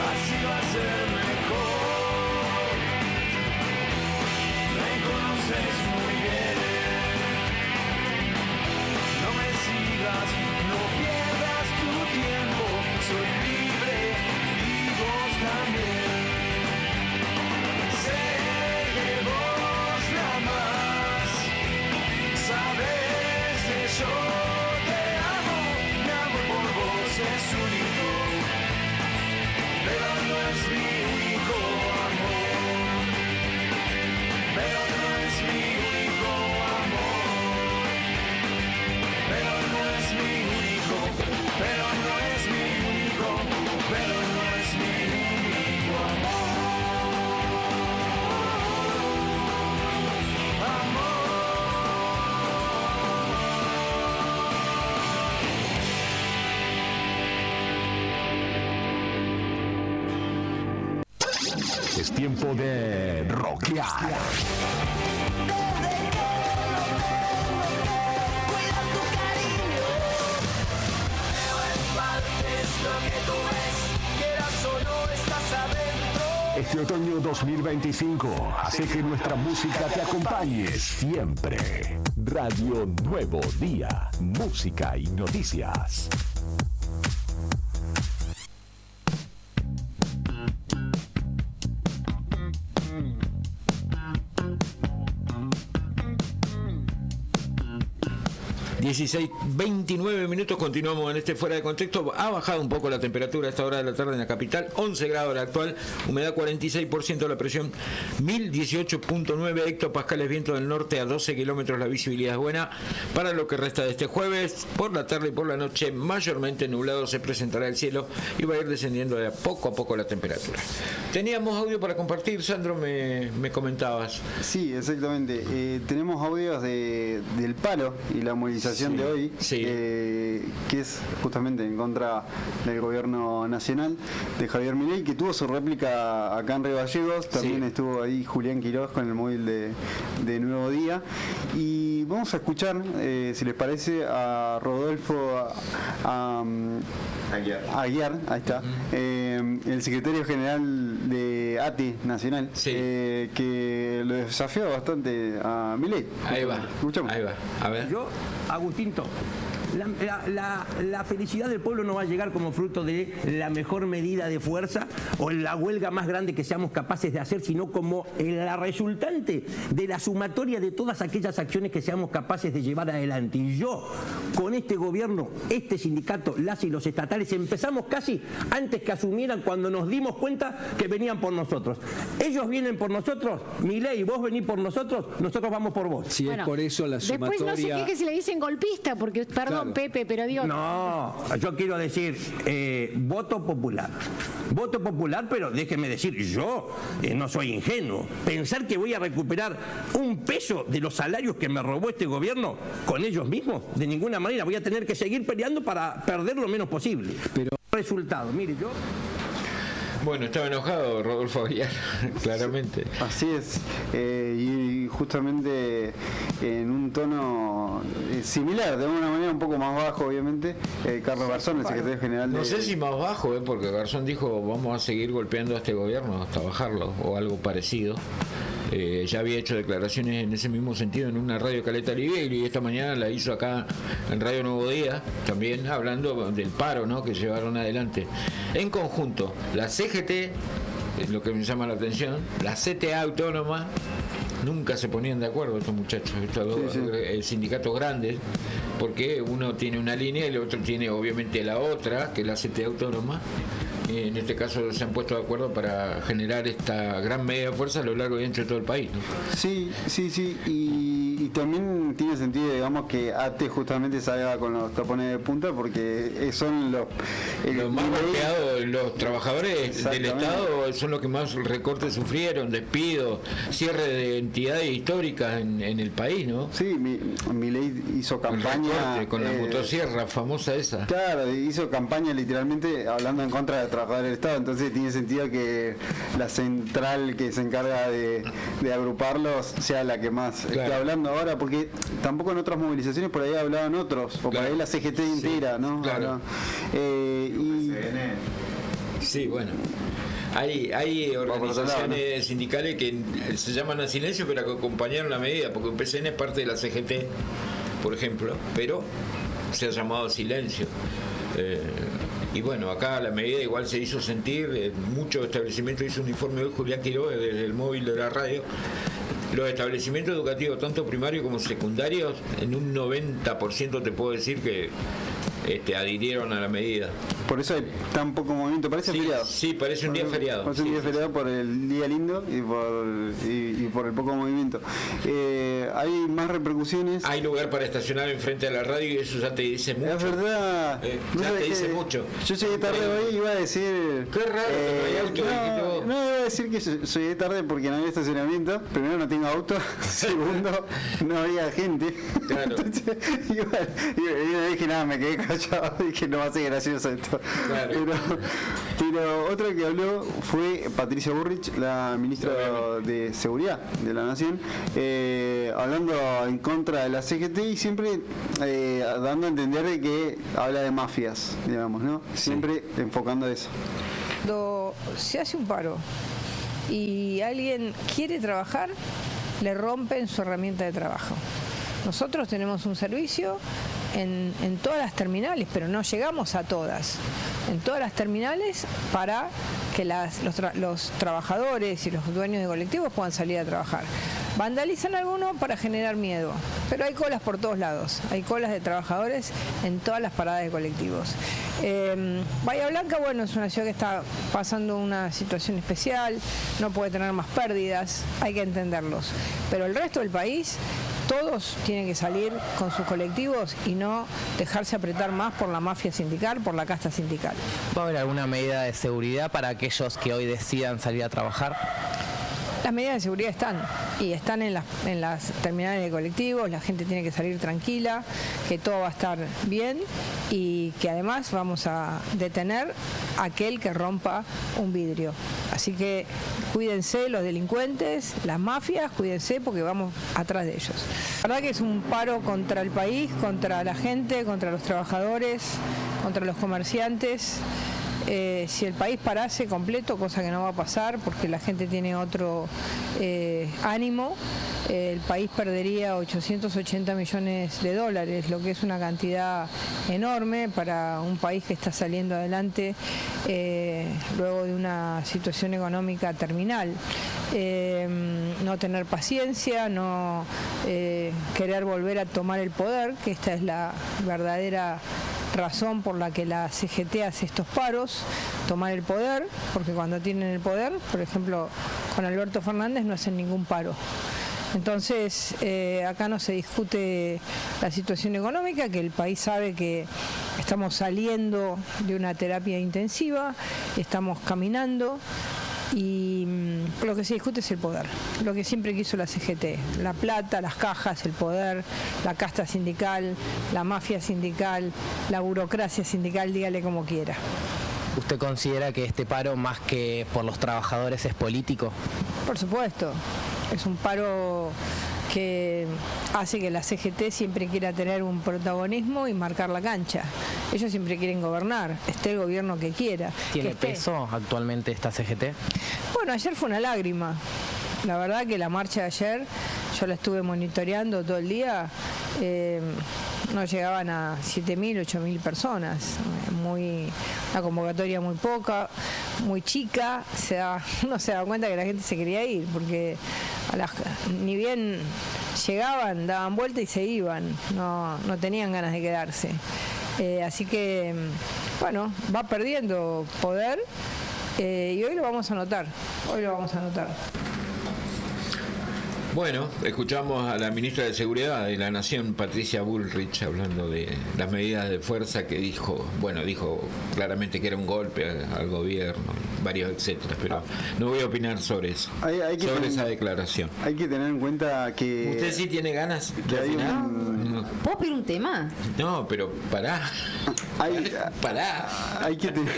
Así va a ser mejor. Me conoces muy bien. No me sigas, no pierdas tu tiempo. Soy libre y vos también. Sé de vos nada más. Sabes que yo te amo. Mi amor por vos es único. Pero no es mi único amor. Pero no es mi único amor. Pero no es mi único. Pero no es mi único. Pero no es mi único amor. Es tiempo de rockear. Este otoño 2025 hace que nuestra música te acompañe siempre. Radio Nuevo Día, música y noticias. (16:29) continuamos en este Fuera de Contexto. Ha bajado un poco la temperatura a esta hora de la tarde en la capital, 11 grados la actual, humedad 46%, la presión 1018.9 hectopascales, viento del norte a 12 kilómetros, la visibilidad es buena. Para lo que resta de este jueves, por la tarde y por la noche, mayormente nublado se presentará el cielo y va a ir descendiendo de poco a poco la temperatura. Teníamos audio para compartir, Sandro, me comentabas. Sí, exactamente. Tenemos audios del paro y la movilización de hoy, que es justamente en contra del gobierno nacional de Javier Milei, que tuvo su réplica acá en Río Gallegos. También estuvo ahí Julián Quiroz con el móvil de Nuevo Día. Y vamos a escuchar, si les parece, a Rodolfo Aguiar, ahí está, el secretario general de ATE Nacional, que lo desafió bastante a Milei. Ahí va, a ver. Yo, Agustinto, la felicidad del pueblo no va a llegar como fruto de la mejor medida de fuerza o la huelga más grande que seamos capaces de hacer, sino como la resultante de la sumatoria de todas aquellas acciones que seamos capaces de llevar adelante. Y yo, con este gobierno, este sindicato, las y los estatales, empezamos casi antes que asumieran, cuando nos dimos cuenta que venían por nosotros. Ellos vienen por nosotros, Milei, vos venís por nosotros vamos por vos. Si es por eso la sumatoria... Después no se queje si le dicen golpista, porque, perdón, claro. Pepe, pero digo... No, yo quiero decir, voto popular. Voto popular, pero déjeme decir, yo no soy ingenuo. Pensar que voy a recuperar un peso de los salarios que me robó este gobierno con ellos mismos, de ninguna manera. Voy a tener que seguir peleando para perder lo menos posible. Pero resultado, mire, yo... Bueno, estaba enojado Rodolfo Aguiar, claramente. Así es, y justamente en un tono similar, de una manera un poco más bajo, obviamente, Carlos Garzón, el secretario general de... No sé si más bajo, porque Garzón dijo vamos a seguir golpeando a este gobierno hasta bajarlo, o algo parecido. Ya había hecho declaraciones en ese mismo sentido en una radio Caleta Olivero, y esta mañana la hizo acá en Radio Nuevo Día, también hablando del paro, ¿no?, que llevaron adelante en conjunto la CGT, lo que me llama la atención, la CTA Autónoma. Nunca se ponían de acuerdo estos muchachos, estos sindicatos grandes, porque uno tiene una línea y el otro tiene obviamente la otra, que es la CTA Autónoma. En este caso se han puesto de acuerdo para generar esta gran medida de fuerza a lo largo y ancho de todo el país, ¿no? Sí, y también tiene sentido, digamos, que ATE justamente salga con los tapones de punta, porque son los más golpeados, los trabajadores del Estado son los que más recortes sufrieron, despidos, cierre de entidades históricas en el país, ¿no? Sí, Milei hizo campaña con la motosierra famosa esa. Claro, hizo campaña literalmente hablando en contra de los trabajadores del Estado, entonces tiene sentido que la central que se encarga de agruparlos sea la que más esté hablando ahora, porque tampoco en otras movilizaciones por ahí hablaban otros, o por ahí la CGT entera, ¿no? Claro. Sí, bueno. Hay organizaciones sindicales que se llaman a silencio, pero que acompañaron la medida, porque el PCN es parte de la CGT, por ejemplo, pero se ha llamado a silencio. Y bueno, acá la medida igual se hizo sentir, muchos establecimientos, hizo un informe hoy Julián Quiroga desde el móvil de la radio. Los establecimientos educativos, tanto primarios como secundarios, en un 90% te puedo decir que adhirieron a la medida. Por eso hay tan poco movimiento, parece feriado. Sí, parece un día feriado. Parece un día feriado por el día lindo y por el poco movimiento. Hay más repercusiones. Hay lugar para estacionar enfrente de la radio y eso ya te dice mucho. Es verdad. Ya te dice mucho. Yo llegué tarde hoy y iba a decir... Qué raro que no hay auto. No, iba a decir que llegué tarde porque no había estacionamiento. Primero, no tengo auto. Segundo, no había gente. Claro. Entonces, yo dije, nada, me quedé callado. Dije, no va a ser gracioso esto. Claro. Pero otra que habló fue Patricia Burrich, la ministra de Seguridad de la Nación, hablando en contra de la CGT y siempre dando a entender de que habla de mafias, digamos, ¿no? Siempre enfocando eso. Cuando se hace un paro y alguien quiere trabajar, le rompen su herramienta de trabajo. Nosotros tenemos un servicio en todas las terminales, pero no llegamos a todas. En todas las terminales para que los trabajadores y los dueños de colectivos puedan salir a trabajar. Vandalizan algunos para generar miedo, pero hay colas por todos lados. Hay colas de trabajadores en todas las paradas de colectivos. Bahía Blanca, bueno, es una ciudad que está pasando una situación especial, no puede tener más pérdidas, hay que entenderlos. Pero el resto del país, todos tienen que salir con sus colectivos y no dejarse apretar más por la mafia sindical, por la casta sindical. ¿Va a haber alguna medida de seguridad para aquellos que hoy decidan salir a trabajar? Las medidas de seguridad están en las terminales de colectivos, la gente tiene que salir tranquila, que todo va a estar bien y que además vamos a detener a aquel que rompa un vidrio. Así que cuídense los delincuentes, las mafias, cuídense porque vamos atrás de ellos. La verdad que es un paro contra el país, contra la gente, contra los trabajadores, contra los comerciantes. Si el país parase completo, cosa que no va a pasar porque la gente tiene otro ánimo, el país perdería 880 millones de dólares, lo que es una cantidad enorme para un país que está saliendo adelante luego de una situación económica terminal. No tener paciencia, no querer volver a tomar el poder, que esta es la verdadera razón por la que la CGT hace estos paros, tomar el poder, porque cuando tienen el poder, por ejemplo, con Alberto Fernández no hacen ningún paro. Entonces, acá no se discute la situación económica, que el país sabe que estamos saliendo de una terapia intensiva, estamos caminando. Y lo que se discute es el poder, lo que siempre quiso la CGT, la plata, las cajas, el poder, la casta sindical, la mafia sindical, la burocracia sindical, dígale como quiera. ¿Usted considera que este paro, más que por los trabajadores, es político? Por supuesto, es un paro que hace que la CGT siempre quiera tener un protagonismo y marcar la cancha. Ellos siempre quieren gobernar, esté el gobierno que quiera. ¿Tiene peso actualmente esta CGT? Bueno, ayer fue una lágrima. La verdad que la marcha de ayer, yo la estuve monitoreando todo el día, no llegaban a 7.000, 8.000 personas. Una convocatoria muy poca, muy chica. Uno se da cuenta que la gente se quería ir, porque ni bien llegaban, daban vuelta y se iban. No tenían ganas de quedarse. Así que, bueno, va perdiendo poder y hoy lo vamos a notar. Bueno, escuchamos a la ministra de Seguridad de la Nación, Patricia Bullrich, hablando de las medidas de fuerza que dijo claramente que era un golpe al gobierno, varios etcétera, pero no voy a opinar sobre eso, esa declaración. Hay que tener en cuenta que... ¿Usted sí tiene ganas de opinar? ¿Puedo pedir un tema? No, pero pará. Hay que tener...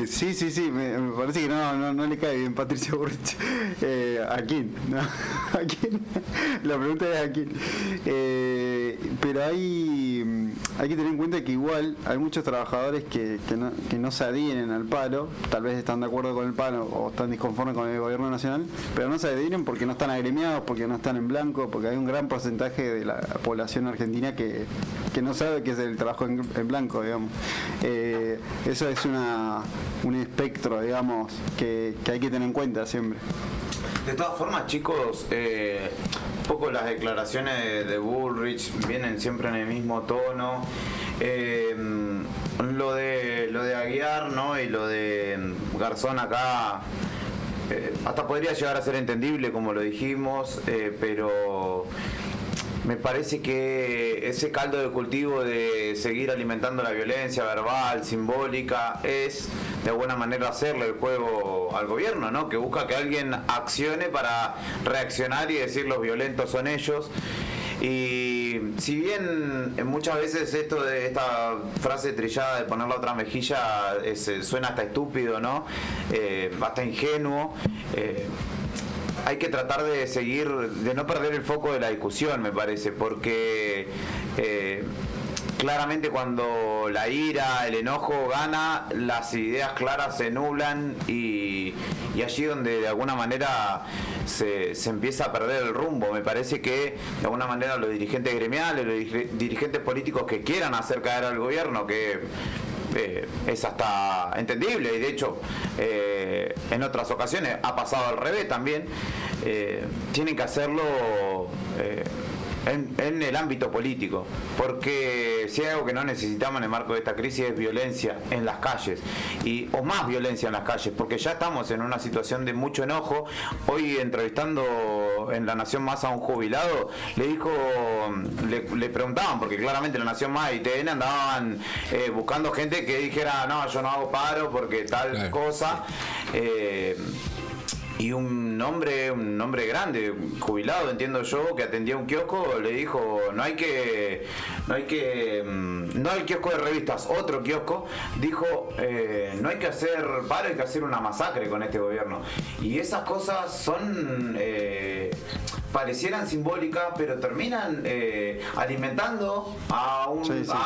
sí, me parece que no le cae bien Patricia Bullrich. ¿A quién? ¿No? ¿A quién? La pregunta es ¿a quién? Pero hay que tener en cuenta que igual hay muchos trabajadores que no se adhieren al paro, tal vez están de acuerdo con el paro o están disconformes con el gobierno nacional, pero no se adhieren porque no están agremiados, porque no están en blanco, porque hay un gran porcentaje de la población argentina que no sabe qué es el trabajo en blanco, digamos. Eso es un espectro, digamos, que hay que tener en cuenta siempre. De todas formas, chicos, un poco las declaraciones de Bullrich vienen siempre en el mismo tono. Lo de Aguiar, ¿no? Y lo de Garzón acá hasta podría llegar a ser entendible, como lo dijimos, pero me parece que ese caldo de cultivo de seguir alimentando la violencia verbal, simbólica, es de alguna manera hacerle el juego al gobierno, ¿no? Que busca que alguien accione para reaccionar y decir los violentos son ellos. Y si bien muchas veces esta frase trillada de poner la otra mejilla suena hasta estúpido, ¿no? Hasta ingenuo, hay que tratar de no perder el foco de la discusión, me parece, porque claramente cuando la ira, el enojo gana, las ideas claras se nublan y allí donde de alguna manera se empieza a perder el rumbo. Me parece que de alguna manera los dirigentes gremiales, los dirigentes políticos que quieran hacer caer al gobierno, que es hasta entendible y de hecho en otras ocasiones ha pasado al revés también, tienen que hacerlo en el ámbito político, porque si hay algo que no necesitamos en el marco de esta crisis es violencia en las calles, o más violencia en las calles, porque ya estamos en una situación de mucho enojo. Hoy entrevistando en La Nación Más a un jubilado, le preguntaban, porque claramente La Nación Más y TN andaban buscando gente que dijera no, yo no hago paro porque tal cosa. Y un hombre grande, jubilado, entiendo yo, que atendía un kiosco, le dijo, no el kiosco de revistas, otro kiosco, dijo, no hay que hacer paro, hay que hacer una masacre con este gobierno. Y esas cosas son, parecieran simbólicas, pero terminan alimentando a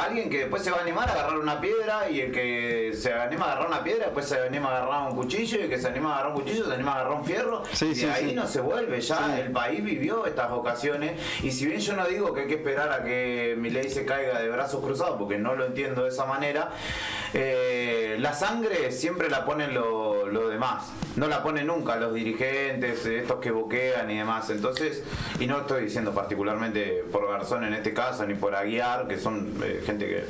alguien que después se va a animar a agarrar una piedra, y el que se anima a agarrar una piedra, después se anima a agarrar un cuchillo, y el que se anima a agarrar un cuchillo, se anima a agarrar un fierro, y ahí no se vuelve. Ya el país vivió estas ocasiones, y si bien yo no digo que hay que esperar a que Milei se caiga de brazos cruzados, porque no lo entiendo de esa manera, la sangre siempre la ponen los demás, no la ponen nunca los dirigentes, estos que boquean y demás. Entonces, y no estoy diciendo particularmente por Garzón en este caso, ni por Aguiar, que son gente que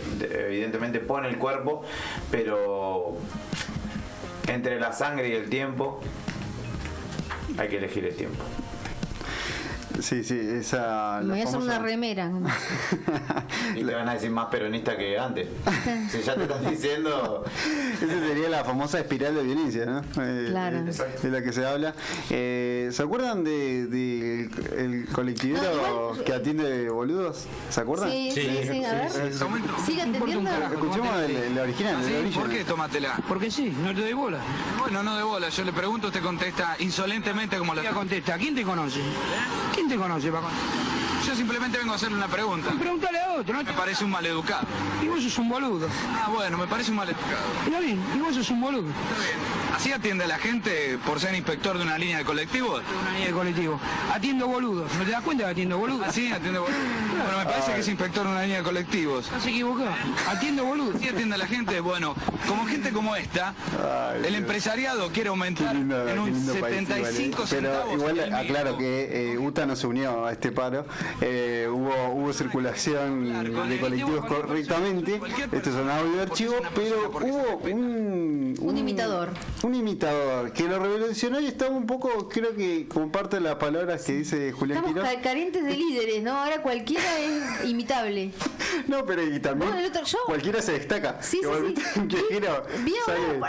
evidentemente pone el cuerpo, pero entre la sangre y el tiempo hay que elegir el tiempo. Sí, esa... Me voy a hacer una remera. Y te van a decir más peronista que antes. Si ya te están diciendo... Esa sería la famosa espiral de violencia, ¿no? Claro. De la que se habla. ¿Se acuerdan del colectivero que atiende boludos? ¿Se acuerdan? Sí, a ver. ¿Sigue atendiendo? Escuchemos el original. ¿Por qué tómatela? Porque sí, no te doy bola. Bueno, no doy bola. Yo le pregunto, usted contesta insolentemente como la... contesta. ¿Quién te conoce? ¿Quién te conoce, Paco? Yo simplemente vengo a hacerle una pregunta. Pregúntale a otro, ¿no? Me parece un maleducado. Y vos sos un boludo. Ah, bueno, me parece un maleducado. Está bien, y vos sos un boludo. Está bien. ¿Así atiende a la gente por ser inspector de una línea de colectivos? De una línea de colectivos. Atiendo boludos. ¿No te das cuenta que atiendo boludos? Ah, sí, atiendo boludos. Bueno, me parece que es inspector de una línea de colectivos. Estás equivocado. Atiendo boludos. ¿Sí atiende a la gente? Bueno, como gente como esta, el empresariado quiere aumentar en un 75 centavos. Pero igual aclaro que UTA no se unió a este paro. Hubo circulación de colectivos correctamente. Esto es un audio de archivo, pero hubo Un imitador. Un imitador, que lo revolucionó y estaba un poco, creo que comparte las palabras que dice Julián Estamos Quiroz. carentes de líderes, ¿no? Ahora cualquiera es imitable. No, pero y también Bueno, el otro, yo. cualquiera se destaca. Sí, Que volviste un quejero, sale.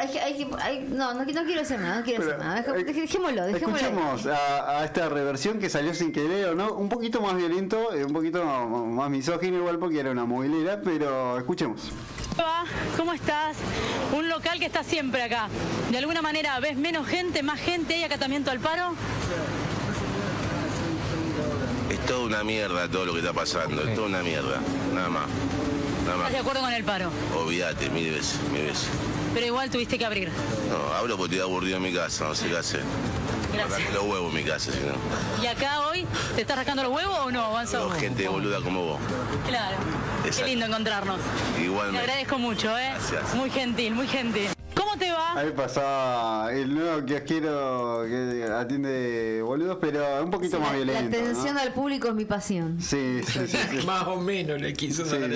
No quiero hacer nada, no quiero hacer nada. Dejémoslo. Escuchemos a esta reversión que salió sin querer o no, un poquito más violento, un poquito más misógino igual porque era una movilera, pero escuchemos. ¿Cómo estás? Un local que está siempre acá. De alguna manera, ¿ves menos gente, más gente? ¿Hay acatamiento al paro? Es toda una mierda todo lo que está pasando, es toda una mierda, nada más. ¿Estás de acuerdo con el paro? Olvídate, mil veces. Pero igual tuviste que abrir. No, hablo porque estoy aburrido en mi casa, no sé qué hacer. Gracias. Rascame los huevos en mi casa, si no. ¿Y acá hoy te estás rascando los huevos o no, Gonzalo? Gente boluda como vos. Claro. Exacto. Qué lindo encontrarnos. Igualmente. Te agradezco mucho, ¿eh? Gracias. Muy gentil, muy gentil. ¿Cómo te va? Ahí pasaba el nuevo kiosquero que atiende boludos, pero un poquito más violento. La atención al público es mi pasión. Sí. Más o menos le quiso dar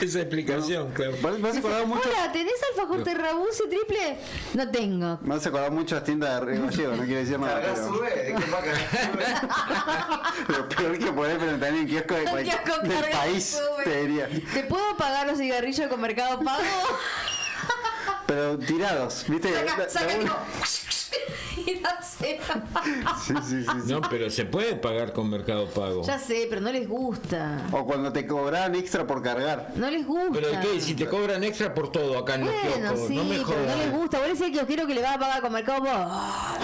esa explicación, claro. Me has acordado mucho. Hola, ¿tenés alfajor terrabuzzi triple? No tengo. Me has acordado muchas tiendas de gallego, no quiere decir nada. Lo peor que podés preguntar en el kiosco del país, te diría. ¿Te puedo pagar los cigarrillos con Mercado Pago? Pero tirados, ¿viste? Saca tipo. Y la cena. Sí. No, pero se puede pagar con Mercado Pago. Ya sé, pero no les gusta. O cuando te cobran extra por cargar. No les gusta. ¿Pero qué? Si te cobran extra por todo acá en los kioscos, sí, no me pero jodas. no les gusta. Vos decís que os quiero que le va a pagar con Mercado Pago.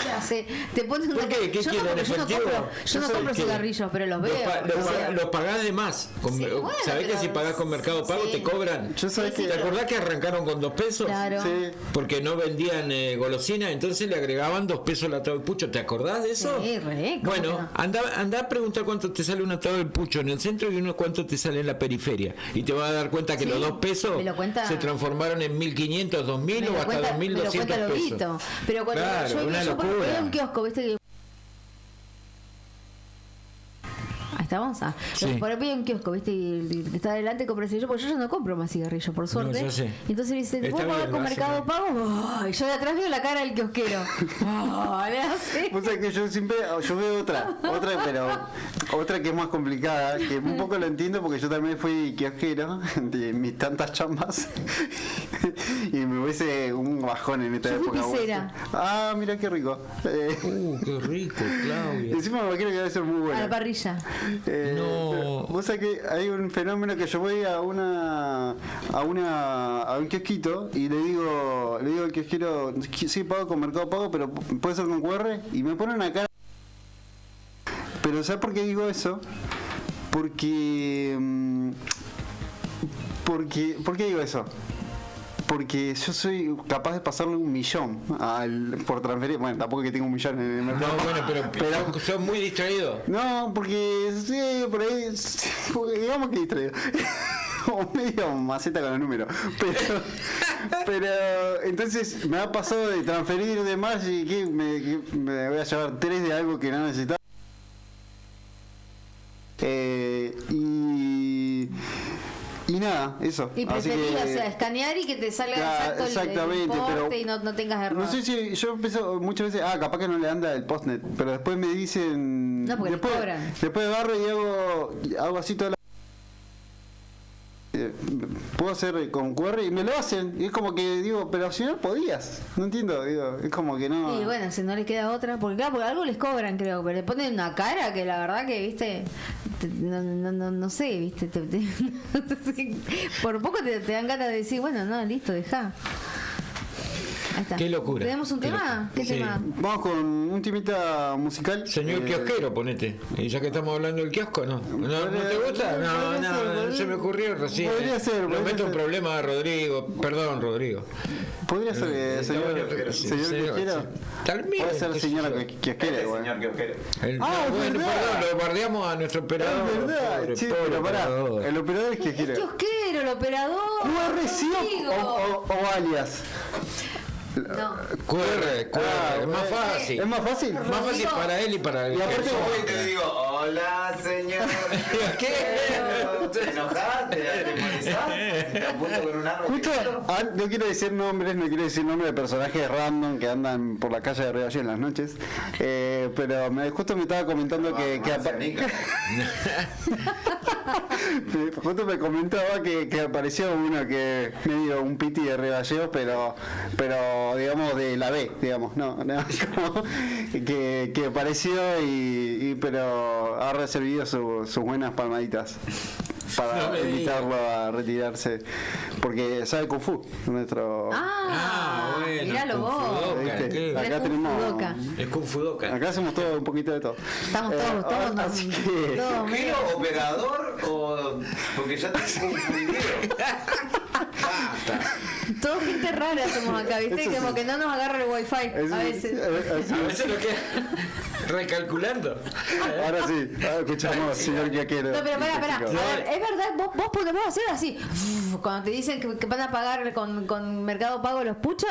Ya sé. Te pones una. ¿Por qué? ¿Qué quieren, efectivo? Yo no compro cigarrillos, pero los veo. Los pagás de más. Bueno, ¿Sabés que si pagás con Mercado Pago te cobran? ¿Te acordás que arrancaron con 2 pesos? Claro. Sí. Porque no vendían golosina, entonces le agregaban 2 pesos el atado del pucho. ¿Te acordás de eso? Sí, Bueno, anda a preguntar cuánto te sale un atado del pucho en el centro y uno cuánto te sale en la periferia. Y te vas a dar cuenta que los 2 pesos se transformaron en 1.500, 2.000 o hasta 2.200 pesos. Pero cuando claro, una yo locura. veo un kiosco, viste que estamos. Sí. Por ahí hay un kiosco, ¿viste? Y que está adelante, compra cigarrillos, porque yo ya no compro más cigarrillos, por suerte. No, yo sé. Entonces le dice, ¿te puedo pagar con Mercado Pago? Oh, y yo de atrás veo la cara del kiosquero. Le hace. O sea que yo siempre veo otra, pero otra que es más complicada, que un poco lo entiendo porque yo también fui kiosquero de mis tantas chambas y me hubiese un bajón en esta yo época. Fui pisera. Ah, mira qué rico. Qué rico, Claudia. Encima me imagino que debe ser muy bueno. A la parrilla. No. Vos sabés que hay un fenómeno que yo voy a un kiosquito y le digo al kiosquero, sí, pago con Mercado Pago, pero puede ser con QR, y me pone una cara. Pero ¿sabes por qué digo eso? Porque ¿por qué digo eso? Porque yo soy capaz de pasarle 1.000.000 por transferir. Bueno, tampoco que tengo 1.000.000 en el mercado. No, bueno, pero sos muy distraído. No, porque sí, por ahí, porque digamos que distraído. O medio maceta con los números. Pero entonces me ha pasado de transferir de más y que me voy a llevar 3 de algo que no necesitaba. Y nada, eso. Y preferís, o sea, escanear y que te salga exacto el importe y no tengas error. No sé si yo empiezo muchas veces, capaz que no le anda el postnet, pero después me dicen. No, porque después agarro y hago así toda la. Puedo hacer con QR y me lo hacen. Y es como que digo, pero si no podías. No entiendo, digo, es como que no. Y bueno, si no les queda otra, porque claro, por algo les cobran, creo, pero le ponen una cara que la verdad que, viste, no sé, viste, por poco te dan ganas de decir, bueno, no, listo, dejá. Ahí está. Qué locura. ¿Tenemos un tema? ¿Qué tema? Vamos con un temita musical. Señor kiosquero, ponete. Y ya que estamos hablando del kiosco, ¿no? ¿No te gusta? No se me ocurrió recién. Podría ser. Me meto un problema a Rodrigo. Perdón, Rodrigo. Podría ser, señor kiosquero. Tal vez. Puede ser señor kiosquero. Señor kiosquero. Bueno, perdón, lo guardiamos a nuestro operador. Es verdad, sí, pero pará. El operador es kiosquero. El kiosquero, el operador. QR sí o alias. No. QR, es más fácil. ¿Es más fácil? Más fácil para él y para el y aparte te digo, Hola, señor. ¿Qué? ¿Te enojaste? ¿Te molestaste? ¿Te apunto con un arma? Justo, no quiero decir nombres de personajes random que andan por la calle de Río Gallegos en las noches, pero justo me estaba comentando justo me comentaba que apareció uno que medio un piti de Río Gallegos, pero digamos de la B, digamos, no como que apareció pero ha recibido sus buenas palmaditas para invitarlo a retirarse, porque sabe Kung Fu nuestro. Bueno, míralo vos. Acá tenemos. Es Kung Fudoka. Acá hacemos todo un poquito de todo. Estamos todos. Así que. ¿Qué operador o porque ya te confundido? Todo gente rara somos acá, ¿viste? Eso Como sí. que no nos agarra el wifi a veces. A veces lo queda recalculando. Ahora sí, escuchamos, señor Yaquero. No, pero pará. A ver, es verdad, vos podemos hacer así. Cuando te dicen que van a pagar con Mercado Pago los puchos,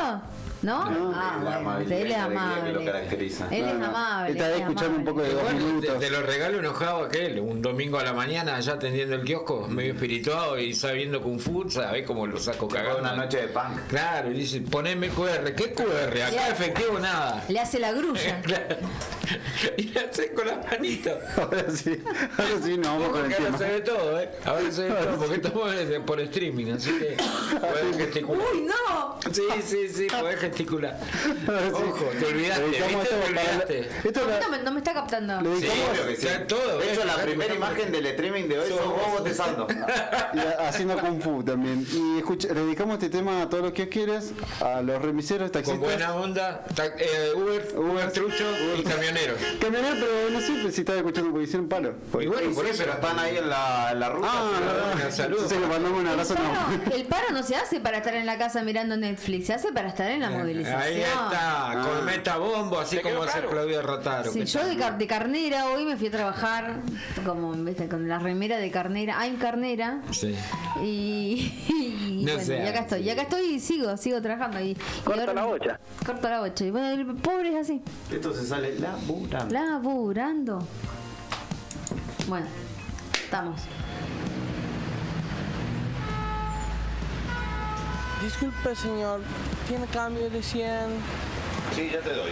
¿no? Bueno, él es amable. Que lo caracteriza. Él es amable. Está escuchando un poco de 2 minutos. Te lo regalo enojado aquel, un domingo a la mañana allá atendiendo el kiosco, medio espirituado y sabiendo Kung Fu, ¿sabés cómo lo saco cagado? Una noche de punk. Claro, y dice, poneme QR. ¿Qué QR? Acá efectivo nada. Le hace la grulla. Y le hace con las manitos. Ahora sí, no vamos con el Ahora tema. se ve todo, Ahora se ve todo, porque estamos por streaming, así que podés gesticular. ¡Uy, no! Sí, podés gesticular. Ojo, te olvidaste, ¿viste? Te olvidaste. No me está captando. Sí, obvio que sí. Todo, de hecho, la primera imagen del streaming de hoy sos vos botezando. Y haciendo Kung Fu también. Y le dedicamos este tema a todos los que quieres, a los remiseros, taxistas. Con buena onda, Uber, trucho y camioneros. Camioneros, pero no sé si estás escuchando porque hicieron palo. Y bueno, por eso pero están ahí en la ruta. Saludos. Entonces le mandamos un abrazo. El paro no se hace para estar en la casa mirando Netflix, se hace para estar en la movilización. Ahí está, con metabombo, así como hace Claudia Rotaro. Sí, yo de carnera hoy me fui a trabajar como, ¿viste? Con la remera de carnera, I'm carnera. Sí. Y No bueno, sé. y acá estoy y sigo trabajando. Corta la bocha. Corta la bocha. Y bueno, el pobre es así. Esto se sale laburando. Laburando. Bueno, estamos. Disculpe, señor. ¿Tiene cambio de 100? Sí, ya te doy,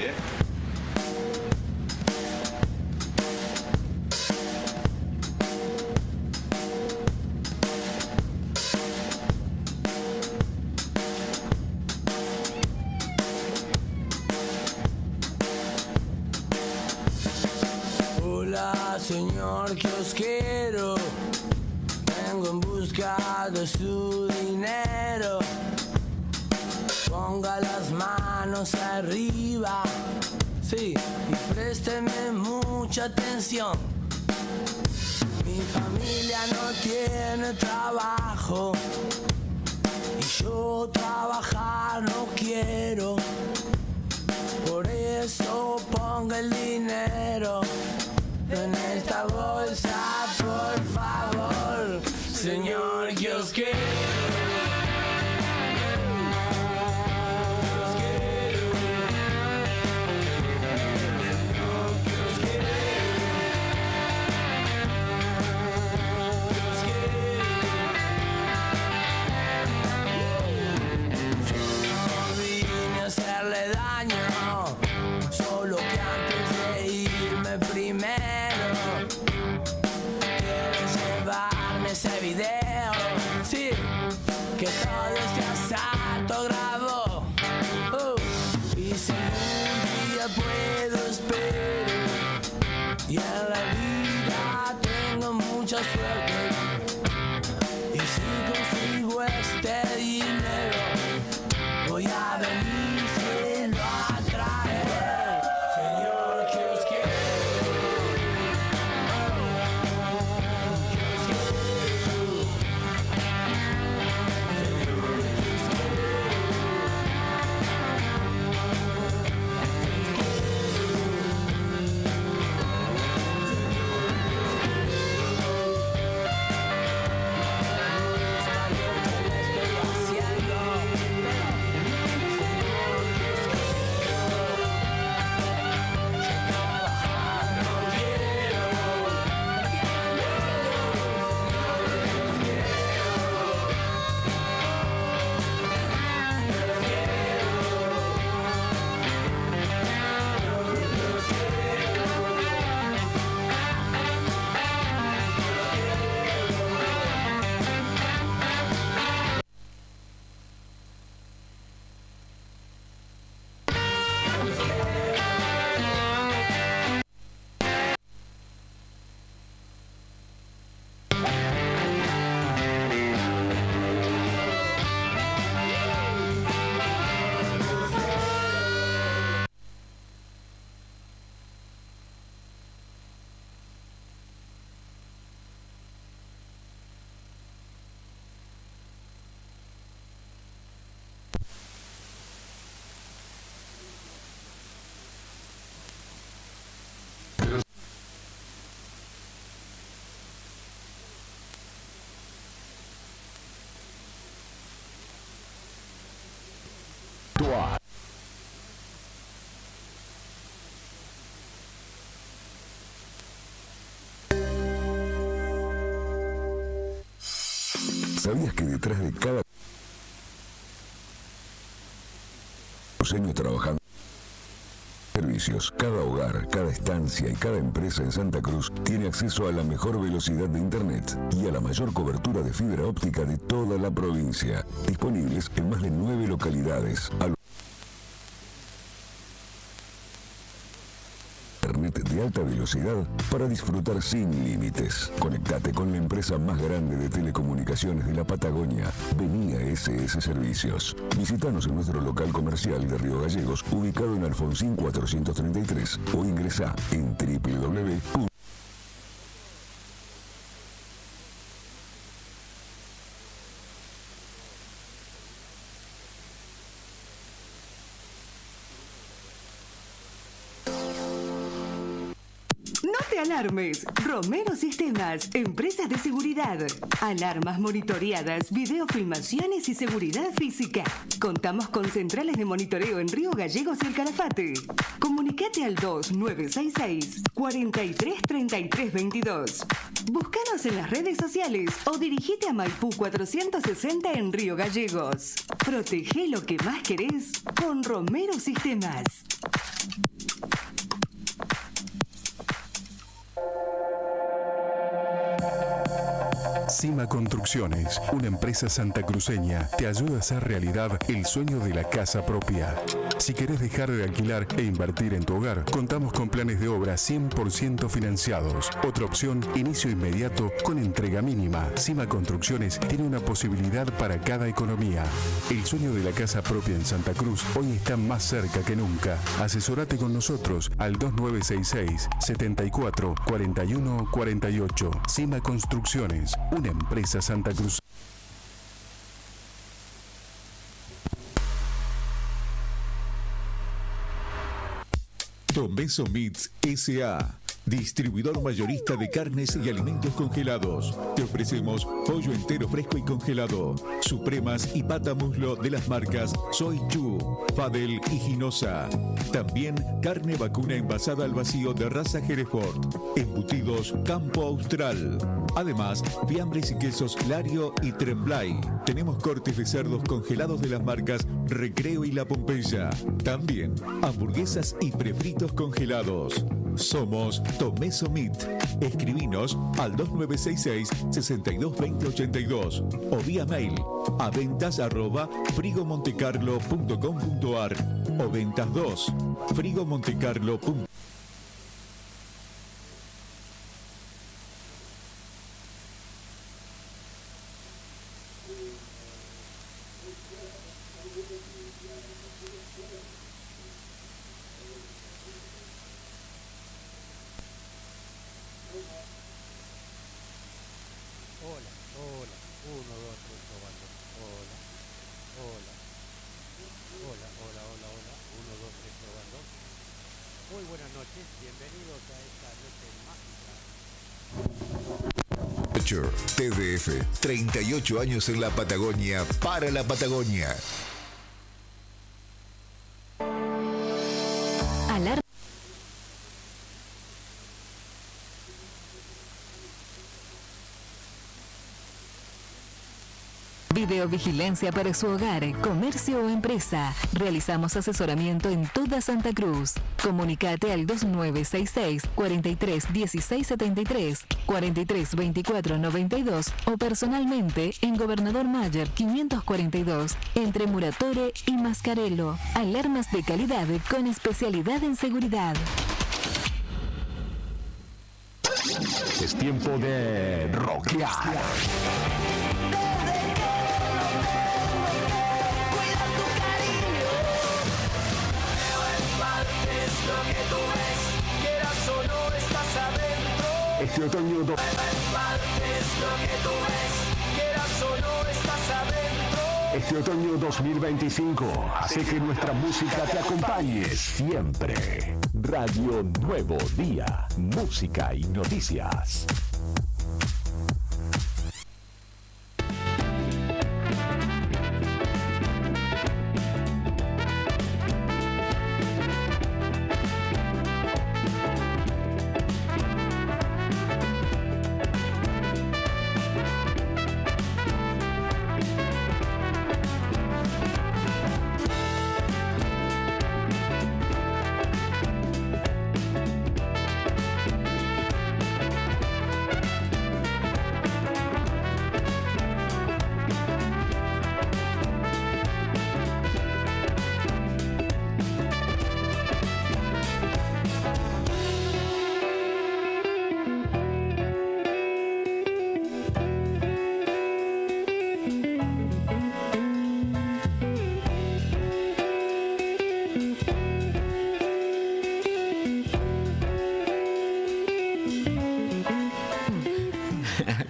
Hola, señor kiosquero. Vengo en busca de su dinero. Ponga las manos arriba, sí, y présteme mucha atención. Mi familia no tiene trabajo y yo trabajar no quiero. Por eso ponga el dinero en esta bolsa, por favor, señor kiosquero. Hacerle daño, solo que antes de irme primero quiero llevarme ese video, sí. ¿Sabías que detrás de cada cruceño trabajando servicios, cada hogar, cada estancia y cada empresa en Santa Cruz tiene acceso a la mejor velocidad de internet y a la mayor cobertura de fibra óptica de toda la provincia, disponibles en más de 9 localidades? Internet de alta velocidad para disfrutar sin límites. Conectate con la empresa más grande de telecomunicaciones de la Patagonia. Vení a SS Servicios. Visítanos en nuestro local comercial de Río Gallegos, ubicado en Alfonsín 433, o ingresá en www. Alarmes, Romero Sistemas, empresa de seguridad. Alarmas monitoreadas, videofilmaciones y seguridad física. Contamos con centrales de monitoreo en Río Gallegos y El Calafate. Comunicate al 2966-433322. Búscanos en las redes sociales o dirigite a Maipú 460 en Río Gallegos. Protege lo que más querés con Romero Sistemas. Cima Construcciones, una empresa santacruceña, te ayuda a hacer realidad el sueño de la casa propia. Si querés dejar de alquilar e invertir en tu hogar, contamos con planes de obra 100% financiados. Otra opción, inicio inmediato con entrega mínima. Cima Construcciones tiene una posibilidad para cada economía. El sueño de la casa propia en Santa Cruz hoy está más cerca que nunca. Asesorate con nosotros al 2966 74 41 48. Cima Construcciones, una empresa Santa Cruz. Tomeso Meats S.A., distribuidor mayorista de carnes y alimentos congelados. Te ofrecemos pollo entero fresco y congelado, supremas y pata muslo de las marcas Soy Chu, Fadel y Ginosa. También carne vacuna envasada al vacío de raza Hereford, embutidos Campo Austral. Además, fiambres y quesos Lario y Tremblay. Tenemos cortes de cerdos congelados de las marcas Recreo y La Pompeya. También hamburguesas y prefritos congelados. Somos Tomeso Meat. Escribinos al 2966-622082 o vía mail a ventas@frigomontecarlo.com.ar o ventas2 frigomontecarlo.com. TDF, 38 años en la Patagonia, para la Patagonia. Alarma. videovigilancia para su hogar, comercio o empresa. Realizamos asesoramiento en toda Santa Cruz. Comunicate al 2966 43 16 73, 43 24 92 o personalmente en Gobernador Mayer 542 entre Muratore y Mascarello. Alarmas de calidad con especialidad en seguridad. Es tiempo de rockear. Este otoño Este otoño 2025 hace que nuestra música te acompañe siempre. Radio Nuevo Día, música y noticias.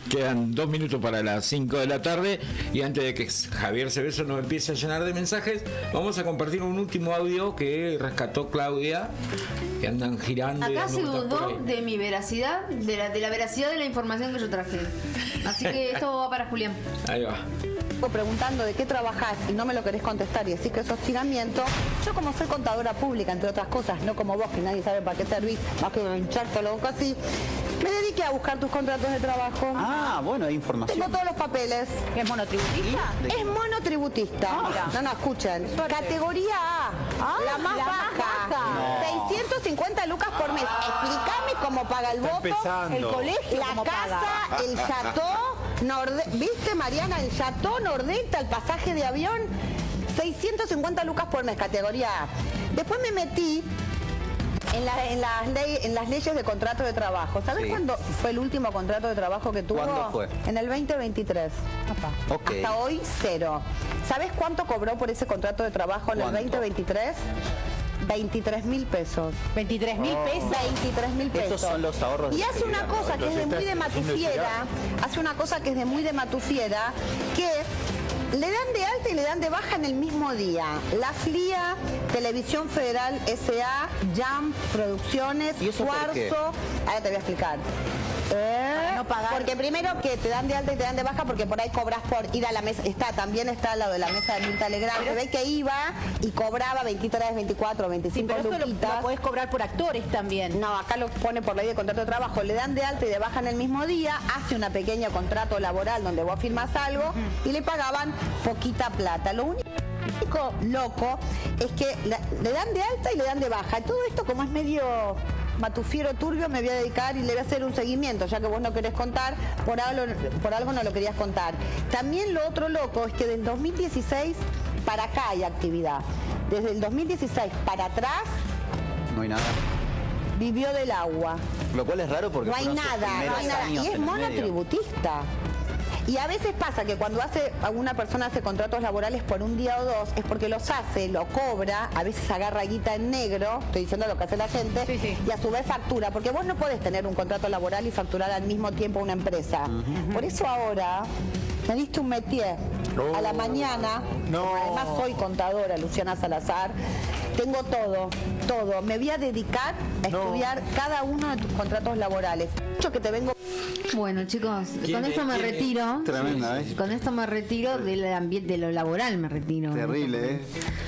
Quedan 2 minutos para las 5 de la tarde y antes de que Javier Cebeso nos empiece a llenar de mensajes, vamos a compartir un último audio que rescató Claudia, que andan girando. Acá se dudó de mi veracidad, de la veracidad de la información que yo traje. Así que esto va para Julián. Ahí va. Preguntando de qué trabajás y no me lo querés contestar y decís que es hostigamiento, yo como soy contadora pública, entre otras cosas, no como vos que nadie sabe para qué servís, más que hincharte o algo así, me dediqué a buscar tus contratos de trabajo. Ah, bueno, hay información. Tengo todos los papeles. ¿Es monotributista? Es monotributista. No, escuchen. Categoría A, la más baja. No. 650 lucas por mes. Explícame cómo paga el voto, el colegio, la casa, el chateau, ¿viste, Mariana? El chateau, Nordelta, el pasaje de avión. 650 lucas por mes, categoría A. Después me metí en las leyes de contrato de trabajo. ¿Sabes cuándo fue el último contrato de trabajo que tuvo? ¿Cuándo fue? En el 2023. Okay. Hasta hoy, 0. ¿Sabes cuánto cobró por ese contrato de trabajo en el 2023? 23.000 pesos. 23.000 pesos. 23.000 pesos. Esos son los ahorros. Y hace una cosa que es de muy de matufiera, que le dan de alta y le dan de baja en el mismo día. La FLIA, Televisión Federal S.A., JAM, Producciones, Cuarzo. Ahora te voy a explicar. No pagar. Porque primero que te dan de alta y te dan de baja porque por ahí cobras por ir a la mesa. También está al lado de la mesa de Mirta Legrand. Se ve que iba y cobraba 23, 24, 25 pero luquitas. Eso lo podés cobrar por actores también. No, acá lo pone por ley de contrato de trabajo. Le dan de alta y de baja en el mismo día, hace una pequeña contrato laboral donde vos firmas algo y le pagaban poquita plata. Lo único loco es que le dan de alta y le dan de baja. Todo esto, como es medio matufiero turbio, me voy a dedicar y le voy a hacer un seguimiento, ya que vos no querés contar, por algo no lo querías contar. También lo otro loco es que del 2016 para acá hay actividad. Desde el 2016 para atrás no hay nada. Vivió del agua. Lo cual es raro porque no hay nada. Y es monotributista. Y a veces pasa que cuando alguna persona hace contratos laborales por un día o dos, es porque los hace, lo cobra, a veces agarra guita en negro, estoy diciendo lo que hace la gente, y a su vez factura, porque vos no podés tener un contrato laboral y facturar al mismo tiempo una empresa. Por eso ahora me diste un métier a la mañana, además soy contadora, Luciana Salazar, tengo todo. Me voy a dedicar a estudiar cada uno de tus contratos laborales. Mucho que te vengo. Bueno, chicos, con esto me retiro. Tremenda, Con esto me retiro del ambiente, de lo laboral me retiro. Terrible,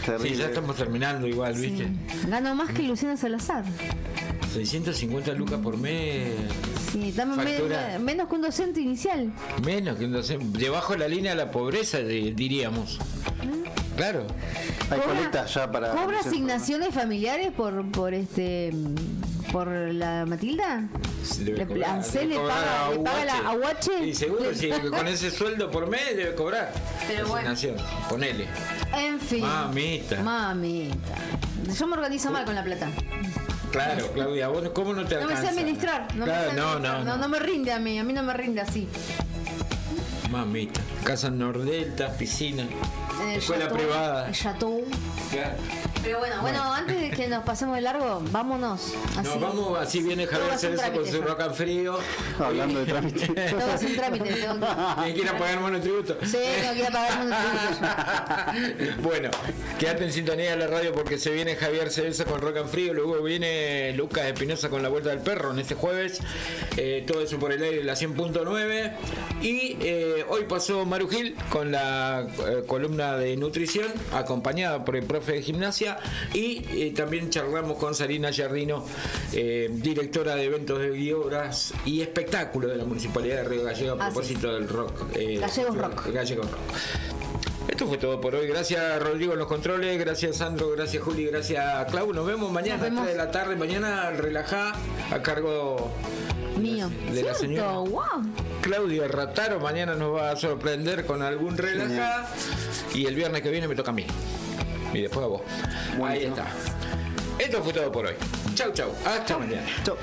Terrible. Sí, ya estamos terminando igual, ¿viste? Gano más que Luciana Salazar. 650 lucas por mes. Sí, estamos menos que un docente inicial. Menos que un docente. Debajo de la línea de la pobreza, diríamos. Claro. Hay colectas ya para. ¿Cobra asignaciones familiares por la Matilda? ¿Le paga la aguache? Y seguro, si con ese sueldo por mes debe cobrar. Pero asignación, ponele. En fin. Mamita. Yo me organizo mal con la plata. Claro, Claudia, vos cómo no te alcanza. No me sé administrar. No me rinde a mí no me rinde así. Mamita. Casa Nordelta, piscina. Escuela privada. El chateau. Claro. Pero bueno, antes de que nos pasemos de largo, vámonos. Nos vamos, así viene Javier Cerezo con su rock and frío. Hablando de trámite. Todo es un trámite. ¿Quién quiere pagar monotributo? Sí, no quiere pagar monotributo. Bueno, quédate en sintonía de la radio porque se viene Javier Cerezo con rock and frío. Luego viene Lucas Espinosa con La Vuelta del Perro en este jueves. Todo eso por el aire, la 100.9. Y hoy pasó Maru Gil con la columna de nutrición, acompañada por el profe de gimnasia. Y también charlamos con Sarina Giardino, directora de eventos de obras y espectáculos de la Municipalidad de Río Gallegos a propósito del rock. Gallegos Rock. Esto fue todo por hoy. Gracias Rodrigo en los controles, gracias Sandro, gracias Juli, gracias Clau. Nos vemos mañana a las 3 de la tarde. Mañana relajá a cargo mío de la señora Claudia Rataro. Mañana nos va a sorprender con algún relajá. Y el viernes que viene me toca a mí. Y después a vos. Ahí está. Esto fue todo por hoy. Chau. Hasta mañana. Chau.